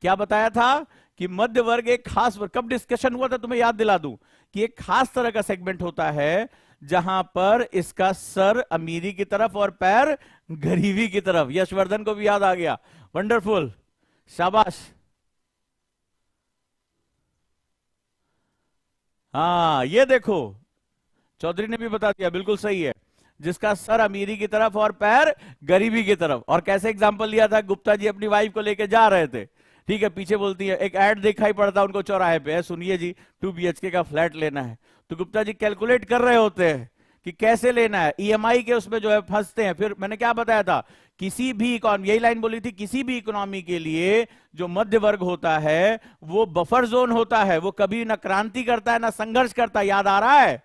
क्या बताया था? कि मध्य वर्ग एक खास वर्ग, कब डिस्कशन हुआ था तुम्हें याद दिला दूं, कि एक खास तरह का सेगमेंट होता है जहां पर इसका सर अमीरी की तरफ और पैर गरीबी की तरफ। यशवर्धन को भी याद आ गया, वंडरफुल, शाबाश। हाँ, ये देखो, चौधरी ने भी बता दिया, बिल्कुल सही है। जिसका सर अमीरी की तरफ और पैर गरीबी की तरफ। और कैसे एग्जांपल लिया था? गुप्ता जी अपनी वाइफ को लेके जा रहे थे, ठीक है, पीछे बोलती है, एक ऐड दिखाई पड़ता उनको चौराहे पे, सुनिए जी 2 BHK का फ्लैट लेना है। तो गुप्ता जी कैलकुलेट कर रहे होते हैं कि कैसे लेना है, ईएमआई के उसमें जो है फंसते हैं। फिर मैंने क्या बताया था, किसी भी इकोनॉमी, यही लाइन बोली थी, किसी भी इकोनॉमी के लिए जो मध्य वर्ग होता है वो बफर जोन होता है, वो कभी ना क्रांति करता है ना संघर्ष करता है। याद आ रहा है?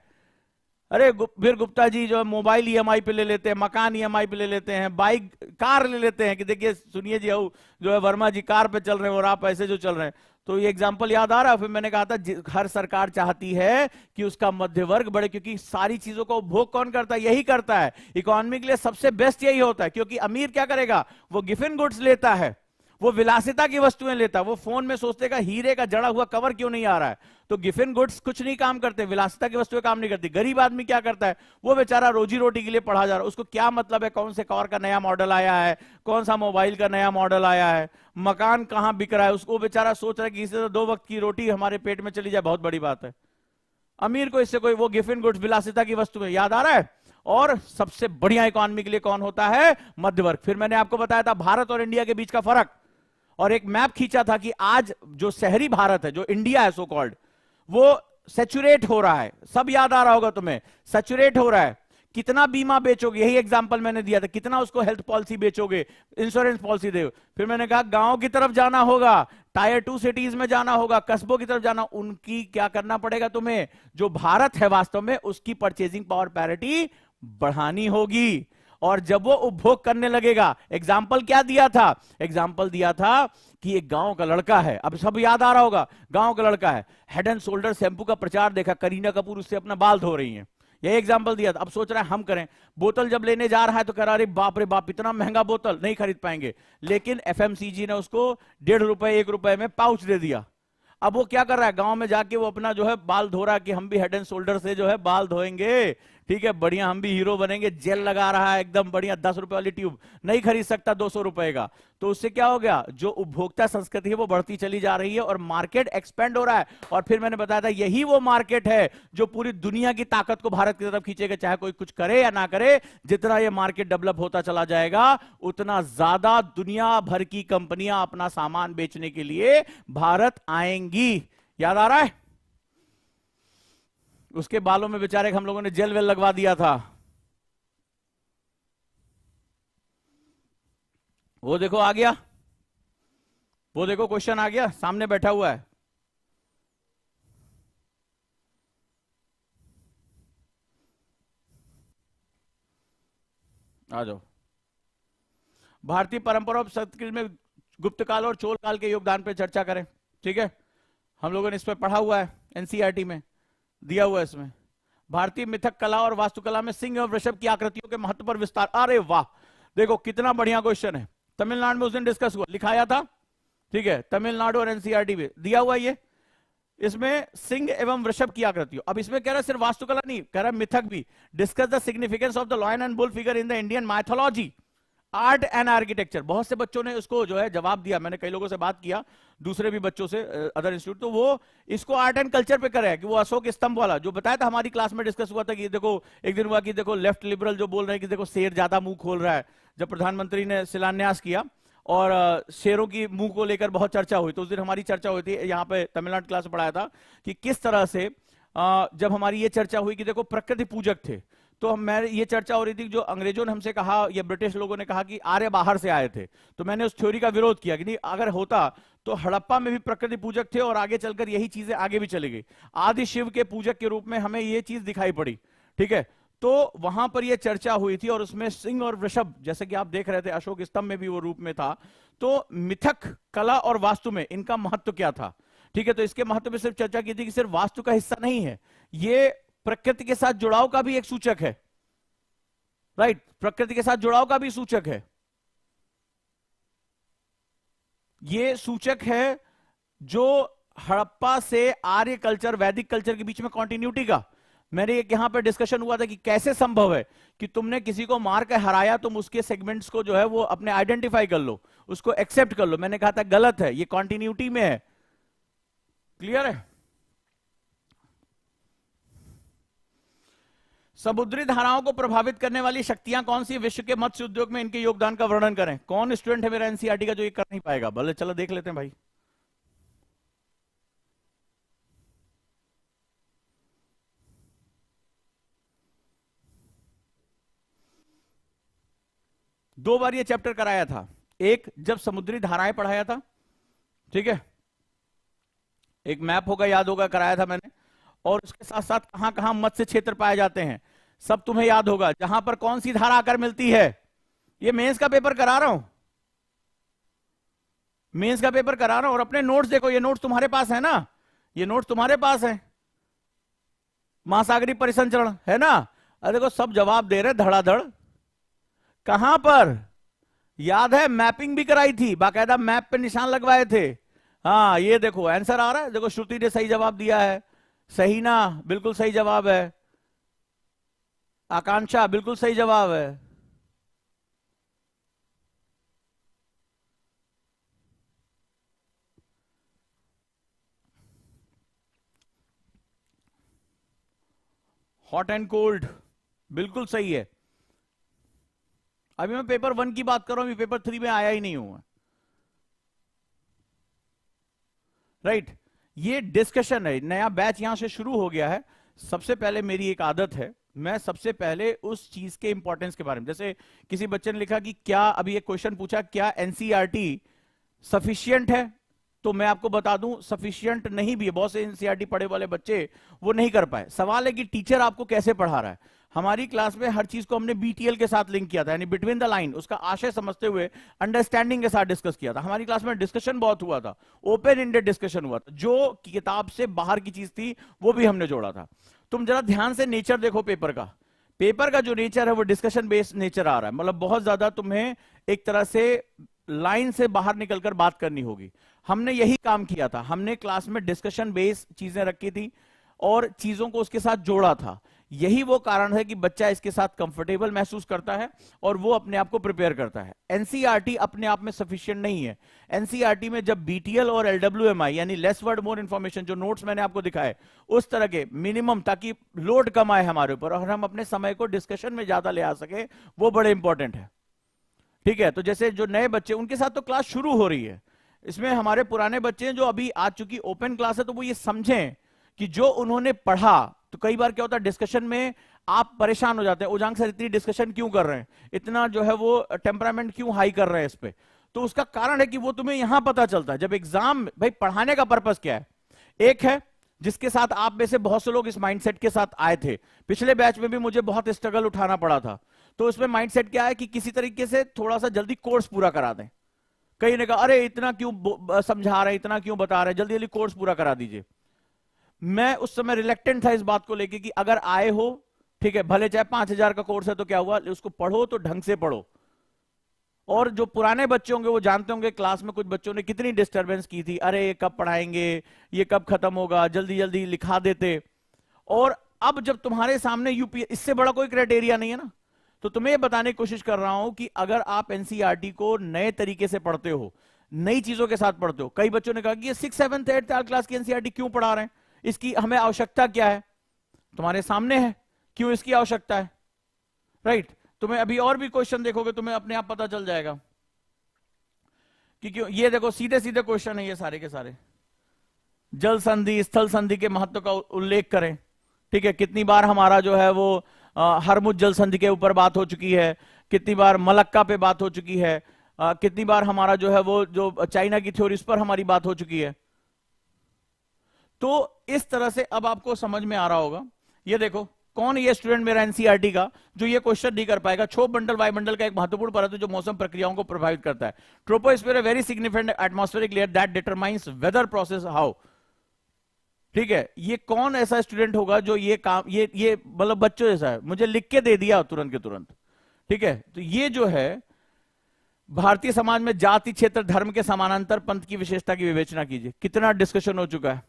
अरे फिर गुप्ता जी जो है मोबाइल ईएमआई पे ले लेते हैं, मकान ईएमआई पे ले लेते हैं, बाइक कार ले लेते हैं, कि देखिए सुनिए जी, जो है वर्मा जी कार पे चल रहे हैं और आप ऐसे जो चल रहे हैं। तो ये एग्जांपल याद आ रहा है? फिर मैंने कहा था हर सरकार चाहती है कि उसका मध्य वर्ग बढ़े, क्योंकि सारी चीजों का उपभोग कौन करता है? यही करता है। इकोनॉमी के लिए सबसे बेस्ट यही होता है, क्योंकि अमीर क्या करेगा? वो गिफिन गुड्स लेता है, वो विलासिता की वस्तुएं लेता है, वो फोन में सोचते का हीरे का जड़ा हुआ कवर क्यों नहीं आ रहा है। तो गिफिन गुड्स कुछ नहीं काम करते, विलासिता की वस्तुएं काम नहीं करती। गरीब आदमी क्या करता है? वो बेचारा रोजी रोटी के लिए पढ़ा जा रहा है, उसको क्या मतलब है कौन से कार का नया मॉडल आया है, कौन सा मोबाइल का नया मॉडल आया है, मकान कहां बिक रहा है, उसको बेचारा सोच रहा है कि इससे तो 2 वक्त की रोटी हमारे पेट में चली जाए, बहुत बड़ी बात है। अमीर को इससे कोई, वो गिफिन गुड्स विलासिता की वस्तु में, याद आ रहा है? और सबसे बढ़िया इकोनॉमी के लिए कौन होता है? मध्य वर्ग। फिर मैंने आपको बताया था भारत और इंडिया के बीच का फर्क, और एक मैप खींचा था कि आज जो शहरी भारत है, जो इंडिया है सो कॉल्ड, वो सेचुरेट हो रहा है। सब याद आ रहा होगा तुम्हें, सेचुरेट हो रहा है। कितना बीमा बेचोगे, यही एग्जांपल मैंने दिया था, कितना उसको हेल्थ पॉलिसी बेचोगे, इंश्योरेंस पॉलिसी दे। फिर मैंने कहा गांव की तरफ जाना होगा, टायर 2 सिटीज में जाना होगा, कस्बों की तरफ जाना, उनकी क्या करना पड़ेगा तुम्हें? जो भारत है वास्तव में, उसकी परचेजिंग पावर पैरिटी बढ़ानी होगी। और जब वो उपभोग करने लगेगा, एग्जाम्पल क्या दिया था? एग्जाम्पल दिया था कि एक गांव का लड़का है, अब सब याद आ रहा होगा, गांव का लड़का है, हेड एंड शोल्डर शैंपू का प्रचार देखा, करीना कपूर उससे अपना बाल धो रही हैं, यही एग्जाम्पल दिया था। अब सोच रहा है हम करें, बोतल जब लेने जा रहा है तो कह रहा, अरे बाप रे बाप, इतना महंगा बोतल नहीं खरीद पाएंगे। लेकिन एफएमसीजी ने उसको 1.5 रुपए 1 रुपए में पाउच दे दिया। अब वो क्या कर रहा है, गांव में जाके वो अपना जो है बाल धो रहा है कि हम भी हेड एंड शोल्डर से जो है बाल धोएंगे, ठीक है, बढ़िया हम भी हीरो बनेंगे। जेल लगा रहा है एकदम बढ़िया, 10 रुपए वाली ट्यूब नहीं खरीद सकता 200 रुपए का। तो उससे क्या हो गया, जो उपभोक्ता संस्कृति है वो बढ़ती चली जा रही है और मार्केट एक्सपेंड हो रहा है। और फिर मैंने बताया था यही वो मार्केट है जो पूरी दुनिया की ताकत को भारत की तरफ खींचेगा, चाहे कोई कुछ करे या ना करे। जितना ये मार्केट डेवलप होता चला जाएगा, उतना ज्यादा दुनिया भर की कंपनियां अपना सामान बेचने के लिए भारत आएंगी। याद आ रहा है? उसके बालों में बेचारे हम लोगों ने जेल वेल लगवा दिया था। वो देखो आ गया, वो देखो क्वेश्चन आ गया, सामने बैठा हुआ है। आ जाओ। भारतीय परंपरा और संस्कृति में गुप्त काल और चोल काल के योगदान पर चर्चा करें, ठीक है। हम लोगों ने इस पर पढ़ा हुआ है, एनसीईआरटी में दिया हुआ है। इसमें भारतीय मिथक कला और वास्तुकला में सिंह और वृषभ की आकृतियों के महत्व पर विस्तार। अरे वाह, देखो कितना बढ़िया क्वेश्चन है। तमिलनाडु में उस दिन डिस्कस हुआ, लिखाया था, ठीक है, तमिलनाडु और एनसीईआरटी में दिया हुआ ये। इसमें सिंह एवं वृषभ की आकृतियों, अब इसमें कह रहा है सिर्फ वास्तुकला नहीं, कह रहा है मिथक भी। Discuss the significance of the lion and bull figure in the Indian mythology, art and architecture. बहुत से बच्चों ने उसको जो है जवाब दिया, मैंने कई लोगों से बात किया, दूसरे भी बच्चों से अदर इंस्टीट्यूट, तो वो इसको आर्ट एंड कल्चर पे करे कि वो अशोक स्तंभ वाला जो बताया था, हमारी क्लास में डिस्कस हुआ था कि देखो एक दिन हुआ कि देखो लेफ्ट लिबरल जो बोल रहे हैं कि देखो शेर ज्यादा मुंह खोल रहा है। जब प्रधानमंत्री ने शिलान्यास किया और शेरों की मुंह को लेकर बहुत चर्चा हुई, तो उस दिन हमारी चर्चा हुई थी यहाँ पे, तमिलनाडु क्लास में पढ़ाया था कि किस तरह से जब हमारी ये चर्चा हुई कि देखो प्रकृति पूजक थे, तो मैं ये चर्चा हो रही थी, जो अंग्रेजों ने हमसे कहा या ब्रिटिश लोगों ने कहा कि आर्य बाहर से आए थे, तो मैंने उस थ्योरी का विरोध किया कि नहीं, अगर होता तो हड़प्पा में भी प्रकृति पूजक थे और आगे चलकर यही चीजें आगे भी चली गई। आदि शिव के पूजक के रूप में हमें ये चीज दिखाई पड़ी, ठीक है। तो वहां पर यह चर्चा हुई थी और उसमें सिंह और वृषभ, जैसे कि आप देख रहे थे अशोक स्तंभ में भी वो रूप में था, तो मिथक, कला और वास्तु में इनका महत्व क्या था। ठीक है, तो इसके महत्व में सिर्फ चर्चा की थी कि सिर्फ वास्तु का हिस्सा नहीं है, ये प्रकृति के साथ जुड़ाव का भी एक सूचक है। राइट, प्रकृति के साथ जुड़ाव का भी सूचक है। ये सूचक है जो हड़प्पा से आर्य कल्चर, वैदिक कल्चर के बीच में कॉन्टिन्यूटी का। मैंने एक यहां पर डिस्कशन हुआ था कि कैसे संभव है कि तुमने किसी को मार के हराया, तुम उसके सेगमेंट्स को जो है वो अपने आइडेंटिफाई कर लो, उसको एक्सेप्ट कर लो। मैंने कहा था गलत है, ये कॉन्टिन्यूटी में है। क्लियर है? समुद्री धाराओं को प्रभावित करने वाली शक्तियां कौन सी, विश्व के मत्स्य उद्योग में इनके योगदान का वर्णन करें। कौन स्टूडेंट है मेरा एनसीईआरटी का जो ये कर नहीं पाएगा? भले चलो देख लेते हैं भाई। दो बार ये चैप्टर कराया था, एक जब समुद्री धाराएं पढ़ाया था, ठीक है, एक मैप होगा, याद होगा, कराया था मैंने, और उसके साथ साथ कहां कहां मत्स्य क्षेत्र पाए जाते हैं सब तुम्हें याद होगा, जहां पर कौन सी धारा आकर मिलती है। ये मेंस का पेपर करा रहा हूं, मेंस का पेपर करा रहा हूं। और अपने नोट्स देखो, ये नोट्स तुम्हारे पास है ना, ये नोट्स तुम्हारे पास है, महासागरीय परिसंचरण है ना। अरे देखो सब जवाब दे रहे धड़ाधड़। कहां पर याद है, मैपिंग भी कराई थी, बाकायदा मैप पे निशान लगवाए थे। हाँ ये देखो आंसर आ रहा है, देखो श्रुति ने सही जवाब दिया है, सही ना, बिल्कुल सही जवाब है। आकांक्षा बिल्कुल सही जवाब है। हॉट एंड कोल्ड बिल्कुल सही है। अभी मैं पेपर 1 की बात कर रहा हूं, अभी पेपर 3 में आया ही नहीं हूं। राइट, ये डिस्कशन है, नया बैच यहां से शुरू हो गया है। सबसे पहले मेरी एक आदत है, मैं सबसे पहले उस चीज के इंपॉर्टेंस के बारे में, जैसे किसी बच्चे ने लिखा कि क्या, अभी एक क्वेश्चन पूछा, क्या एनसीईआरटी सफिशियंट है, तो मैं आपको बता दूं सफिशियंट नहीं भी है। बहुत से एनसीईआरटी पढ़े वाले बच्चे वो नहीं कर पाए। सवाल है कि टीचर आपको कैसे पढ़ा रहा है। हमारी क्लास में हर चीज को हमने बीटीएल के साथ लिंक किया था, यानी बिटवीन द लाइन, उसका आशय समझते हुए अंडरस्टैंडिंग के साथ डिस्कस किया था। हमारी क्लास में डिस्कशन बहुत हुआ था, ओपन एंडेड डिस्कशन हुआ था, जो किताब से बाहर की चीज थी वो भी हमने जोड़ा था। तुम जरा ध्यान से नेचर देखो पेपर का, पेपर का जो नेचर है वो डिस्कशन बेस्ड नेचर आ रहा है। मतलब बहुत ज्यादा तुम्हें एक तरह से लाइन से बाहर निकलकर बात करनी होगी। हमने यही काम किया था, हमने क्लास में डिस्कशन बेस्ड चीजें रखी थी और चीजों को उसके साथ जोड़ा था। यही वो कारण है कि बच्चा इसके साथ कंफर्टेबल महसूस करता है और वो अपने आप को प्रिपेयर करता है। एनसीईआरटी अपने आप में सफिशिएंट नहीं है। एनसीईआरटी में जब बीटीएल और एलडब्ल्यूएमआई यानी लेस वर्ड मोर इंफॉर्मेशन, जो नोट्स मैंने आपको दिखाए उस तरह के मिनिमम, ताकि लोड कम आए हमारे ऊपर और हम अपने समय को डिस्कशन में ज्यादा ले आ सके, वो बड़े इंपॉर्टेंट है। ठीक है, तो जैसे जो नए बच्चे, उनके साथ तो क्लास शुरू हो रही है, इसमें हमारे पुराने बच्चे जो अभी आ चुकी ओपन क्लास है, तो वो ये समझें कि जो उन्होंने पढ़ा, तो कई बार क्या होता है डिस्कशन में आप परेशान हो जाते हैं, उजांग सर इतनी डिस्कशन क्यों कर रहे हैं, इतना जो है वो टेम्परामेंट क्यों हाई कर रहे हैं इस पे। तो उसका कारण है कि वो तुम्हें यहां पता चलता है जब एग्जाम, भाई पढ़ाने का पर्पस क्या है। एक है जिसके साथ आप में से बहुत से लोग इस माइंडसेट के साथ आए थे, पिछले बैच में भी मुझे बहुत स्ट्रगल उठाना पड़ा था। तो उसमें माइंडसेट क्या है कि किसी तरीके से थोड़ा सा जल्दी कोर्स पूरा करा दें। कई ने कहा अरे इतना क्यों समझा रहे हैं, इतना क्यों बता रहे हैं, जल्दी जल्दी कोर्स पूरा करा दीजिए। मैं उस समय रिलेक्टेंट था इस बात को लेके कि अगर आए हो, ठीक है, भले चाहे 5,000 का कोर्स है तो क्या हुआ, उसको पढ़ो तो ढंग से पढ़ो। और जो पुराने बच्चे होंगे वो जानते होंगे क्लास में कुछ बच्चों ने कितनी डिस्टरबेंस की थी, अरे ये कब पढ़ाएंगे, ये कब खत्म होगा, जल्दी जल्दी लिखा देते। और अब जब तुम्हारे सामने यूपीएससी, इससे बड़ा कोई क्राइटेरिया नहीं है ना, तो तुम्हें ये बताने की कोशिश कर रहा हूं कि अगर आप एनसीईआरटी को नए तरीके से पढ़ते हो, नई चीजों के साथ पढ़ते हो। कई बच्चों ने कहा कि ये 6th 7th 8th क्लास की एनसीईआरटी क्यों पढ़ा रहे हैं, इसकी हमें आवश्यकता क्या है। तुम्हारे सामने है क्यों इसकी आवश्यकता है। राइट, तुम्हें अभी और भी क्वेश्चन देखोगे तुम्हें अपने आप पता चल जाएगा कि क्यों। ये देखो सीधे सीधे क्वेश्चन है ये सारे के सारे। जल संधि, स्थल संधि के महत्व का उल्लेख करें। ठीक है, कितनी बार हमारा जो है वो हरमुज जल संधि के ऊपर बात हो चुकी है, कितनी बार मलक्का पे बात हो चुकी है, कितनी बार हमारा जो है वो जो चाइना की थ्योरीज पर हमारी बात हो चुकी है। तो इस तरह से अब आपको समझ में आ रहा होगा। ये देखो कौन ये स्टूडेंट मेरा एनसीईआरटी का जो ये क्वेश्चन नहीं कर पाएगा? क्षोभ मंडल वायुमंडल का एक महत्वपूर्ण परत है जो मौसम प्रक्रियाओं को प्रभावित करता है। Troposphere very significant atmospheric layer that determines weather process how. ठीक है, ये कौन ऐसा स्टूडेंट होगा जो ये काम ये मतलब बच्चों जैसा है, मुझे लिख के दे दिया तुरंत के तुरंत। ठीक है, तो ये जो है भारतीय समाज में जाति, क्षेत्र, धर्म के समानांतर पंथ की विशेषता की विवेचना कीजिए। कितना डिस्कशन हो चुका है,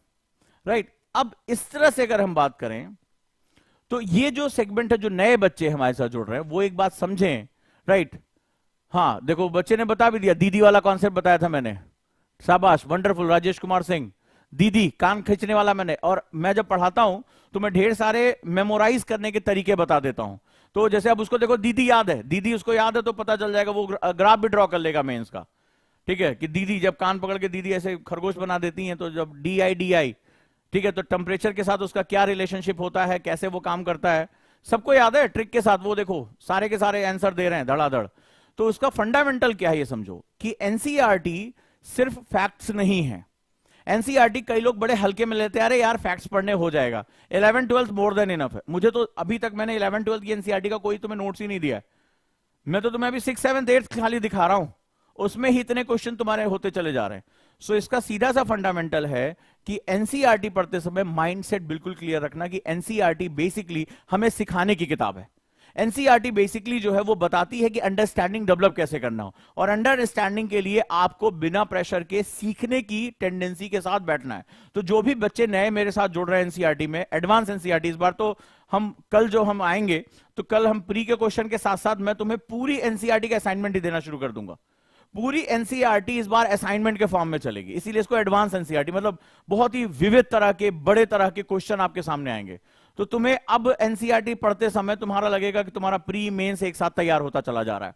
राइट। अब इस तरह से अगर हम बात करें तो ये जो सेगमेंट है, जो नए बच्चे हमारे साथ जुड़ रहे हैं, वो एक बात समझें, राइट। हाँ देखो, बच्चे ने बता भी दिया, दीदी वाला कॉन्सेप्ट बताया था मैंने, शाबाश, वंडरफुल, राजेश कुमार सिंह। दीदी, कान खींचने वाला मैंने, और मैं जब पढ़ाता हूं तो मैं ढेर सारे मेमोराइज करने के तरीके बता देता हूं। तो जैसे अब उसको देखो, दीदी याद है, दीदी उसको याद है तो पता चल जाएगा, वो ग्राफ भी ड्रॉ कर लेगा मेंस का। ठीक है, कि दीदी जब कान पकड़ के दीदी ऐसे खरगोश बना देती हैं, तो जब DI, ठीक है, तो टेम्परेचर के साथ उसका क्या रिलेशनशिप होता है, कैसे वो काम करता है, सबको याद है ट्रिक के साथ। वो देखो सारे के सारे आंसर दे रहे हैं धड़ाधड़। तो उसका फंडामेंटल क्या है ये समझो, कि एनसीईआरटी सिर्फ फैक्ट्स नहीं है। एनसीईआरटी कई लोग बड़े हल्के में लेते हैं, अरे यार फैक्ट्स पढ़ने हो जाएगा, 11th 12th more than enough है। मुझे तो अभी तक मैंने 11th 12th की एनसीईआरटी का कोई तुम्हें नोट्स ही नहीं दिया है। मैं तो तुम्हें अभी 6th 7th 8th खाली दिखा रहा हूं, उसमें ही इतने क्वेश्चन तुम्हारे होते चले जा रहे हैं। सो इसका सीधा सा फंडामेंटल है कि एनसीईआरटी पढ़ते समय माइंडसेट बिल्कुल क्लियर रखना कि एनसीईआरटी बेसिकली हमें सिखाने की किताब है। एनसीईआरटी बेसिकली जो है वो बताती है कि अंडरस्टैंडिंग डेवलप कैसे करना हो, और अंडरस्टैंडिंग के लिए आपको बिना प्रेशर के सीखने की टेंडेंसी के साथ बैठना है। तो जो भी बच्चे नए मेरे साथ जुड़ रहे हैं एनसीईआरटी में, एडवांस एनसीईआरटी, इस बार तो हम कल जो हम आएंगे तो कल हम प्री के क्वेश्चन के साथ साथ मैं तुम्हें पूरी एनसीईआरटी का असाइनमेंट ही देना शुरू कर दूंगा। पूरी एनसीईआरटी इस बार असाइनमेंट के फॉर्म में चलेगी, इसीलिए इसको एडवांस एनसीईआरटी, मतलब बहुत ही विविध तरह के बड़े तरह के क्वेश्चन आपके सामने आएंगे। तो तुम्हें अब एनसीईआरटी पढ़ते समय तुम्हारा लगेगा कि तुम्हारा प्री मेंस एक साथ तैयार होता चला जा रहा है।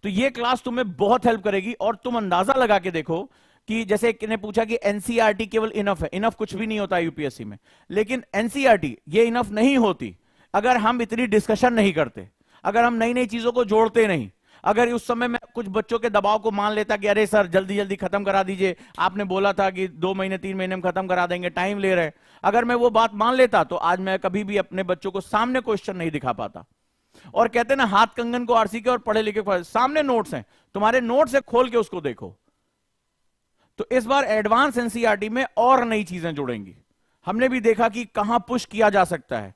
तो ये क्लास तुम्हें बहुत हेल्प करेगी। और तुम अंदाजा लगा के देखो कि जैसे एक ने पूछा कि एनसीईआरटी केवल इनफ है, इनफ कुछ भी नहीं होता यूपीएससी में, लेकिन एनसीईआरटी ये इनफ नहीं होती अगर हम इतनी डिस्कशन नहीं करते, अगर हम नई नई चीजों को जोड़ते नहीं। अगर उस समय मैं कुछ बच्चों के दबाव को मान लेता कि अरे सर जल्दी जल्दी खत्म करा दीजिए, आपने बोला था कि 2 महीने 3 महीने में खत्म करा देंगे, टाइम ले रहे हैं, अगर मैं वो बात मान लेता तो आज मैं कभी भी अपने बच्चों को सामने क्वेश्चन नहीं दिखा पाता। और कहते हैं ना, हाथ कंगन को आरसी के और पढ़े लिखे सामने नोट्स हैं, तुम्हारे नोट्स से खोल के उसको देखो। तो इस बार एडवांस एनसीईआरटी में और नई चीजें जुड़ेंगी। हमने भी देखा कि कहां पुश किया जा सकता है,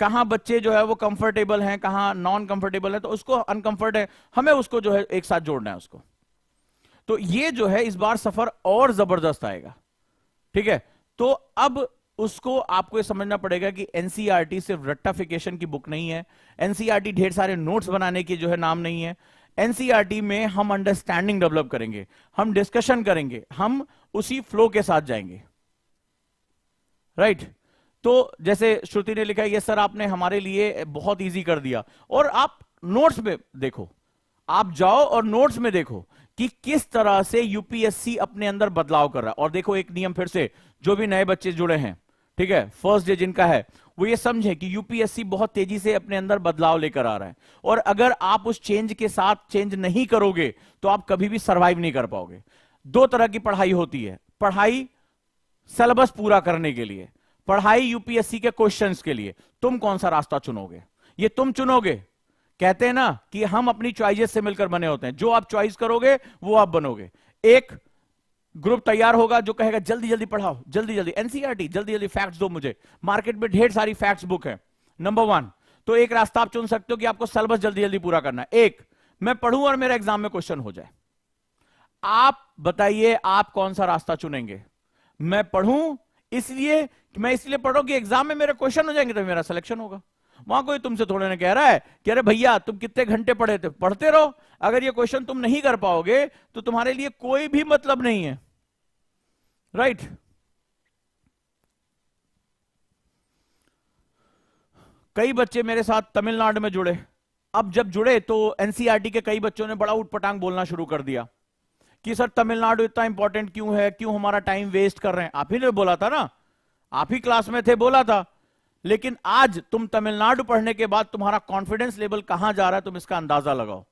कहां बच्चे जो है वो कंफर्टेबल हैं, कहां नॉन कंफर्टेबल है, तो उसको अनकंफर्ट है, हमें उसको जो है एक साथ जोड़ना है उसको। तो ये जो है इस बार सफर और जबरदस्त आएगा। ठीक है, तो अब उसको आपको ये समझना पड़ेगा कि एनसीईआरटी सिर्फ रट्टाफिकेशन की बुक नहीं है, एनसीईआरटी ढेर सारे नोट्स बनाने की जो है नाम नहीं है। एनसीईआरटी में हम अंडरस्टैंडिंग डेवलप करेंगे, हम डिस्कशन करेंगे, हम उसी फ्लो के साथ जाएंगे, राइट। तो जैसे श्रुति ने लिखा है, ये सर आपने हमारे लिए बहुत इजी कर दिया। और आप नोट्स में देखो, आप जाओ और नोट्स में देखो कि किस तरह से यूपीएससी अपने अंदर बदलाव कर रहा है। और देखो एक नियम फिर से, जो भी नए बच्चे जुड़े हैं, ठीक है, फर्स्ट डे जिनका है, वो ये समझे कि यूपीएससी बहुत तेजी से अपने अंदर बदलाव लेकर आ रहा है, और अगर आप उस चेंज के साथ चेंज नहीं करोगे तो आप कभी भी सर्वाइव नहीं कर पाओगे। 2 तरह की पढ़ाई होती है, पढ़ाई सिलेबस पूरा करने के लिए, पढ़ाई यूपीएससी के क्वेश्चंस के लिए। तुम कौन सा रास्ता चुनोगे, ये तुम चुनोगे। कहते हैं ना कि हम अपनी चॉइसेस से मिलकर बने होते हैं, जो आप चॉइस करोगे वो आप बनोगे। एक ग्रुप तैयार होगा जो कहेगा जल्दी जल्दी पढ़ाओ, जल्दी जल्दी एनसीईआरटी, जल्दी जल्दी फैक्ट्स दो मुझे, मार्केट में ढेर सारी फैक्ट्स बुक है, नंबर 1। तो एक रास्ता आप चुन सकते हो कि आपको सिलेबस जल्दी जल्दी पूरा करना है। एक, मैं पढ़ूं और मेरा एग्जाम में क्वेश्चन हो जाए। आप बताइए आप कौन सा रास्ता चुनेंगे? मैं पढ़ूं इसलिए कि मैं इसलिए पढ़ रहा हूं कि एग्जाम में मेरे क्वेश्चन हो जाएंगे तो मेरा सिलेक्शन होगा। वहां कोई तुमसे थोड़े ना कह रहा है कि अरे भैया तुम कितने घंटे पढ़े थे, पढ़ते रहो, अगर ये क्वेश्चन तुम नहीं कर पाओगे तो तुम्हारे लिए कोई भी मतलब नहीं है, राइट। कई बच्चे मेरे साथ तमिलनाडु में जुड़े। अब जब जुड़े तो एनसीईआरटी के कई बच्चों ने बड़ा उटपटांग बोलना शुरू कर दिया कि सर तमिलनाडु इतना इंपॉर्टेंट क्यों है, क्यों हमारा टाइम वेस्ट कर रहे हैं। आप ही ने बोला था ना, आप ही क्लास में थे, बोला था। लेकिन आज तुम तमिलनाडु पढ़ने के बाद तुम्हारा कॉन्फिडेंस लेवल कहां जा रहा है, तुम इसका अंदाजा लगाओ।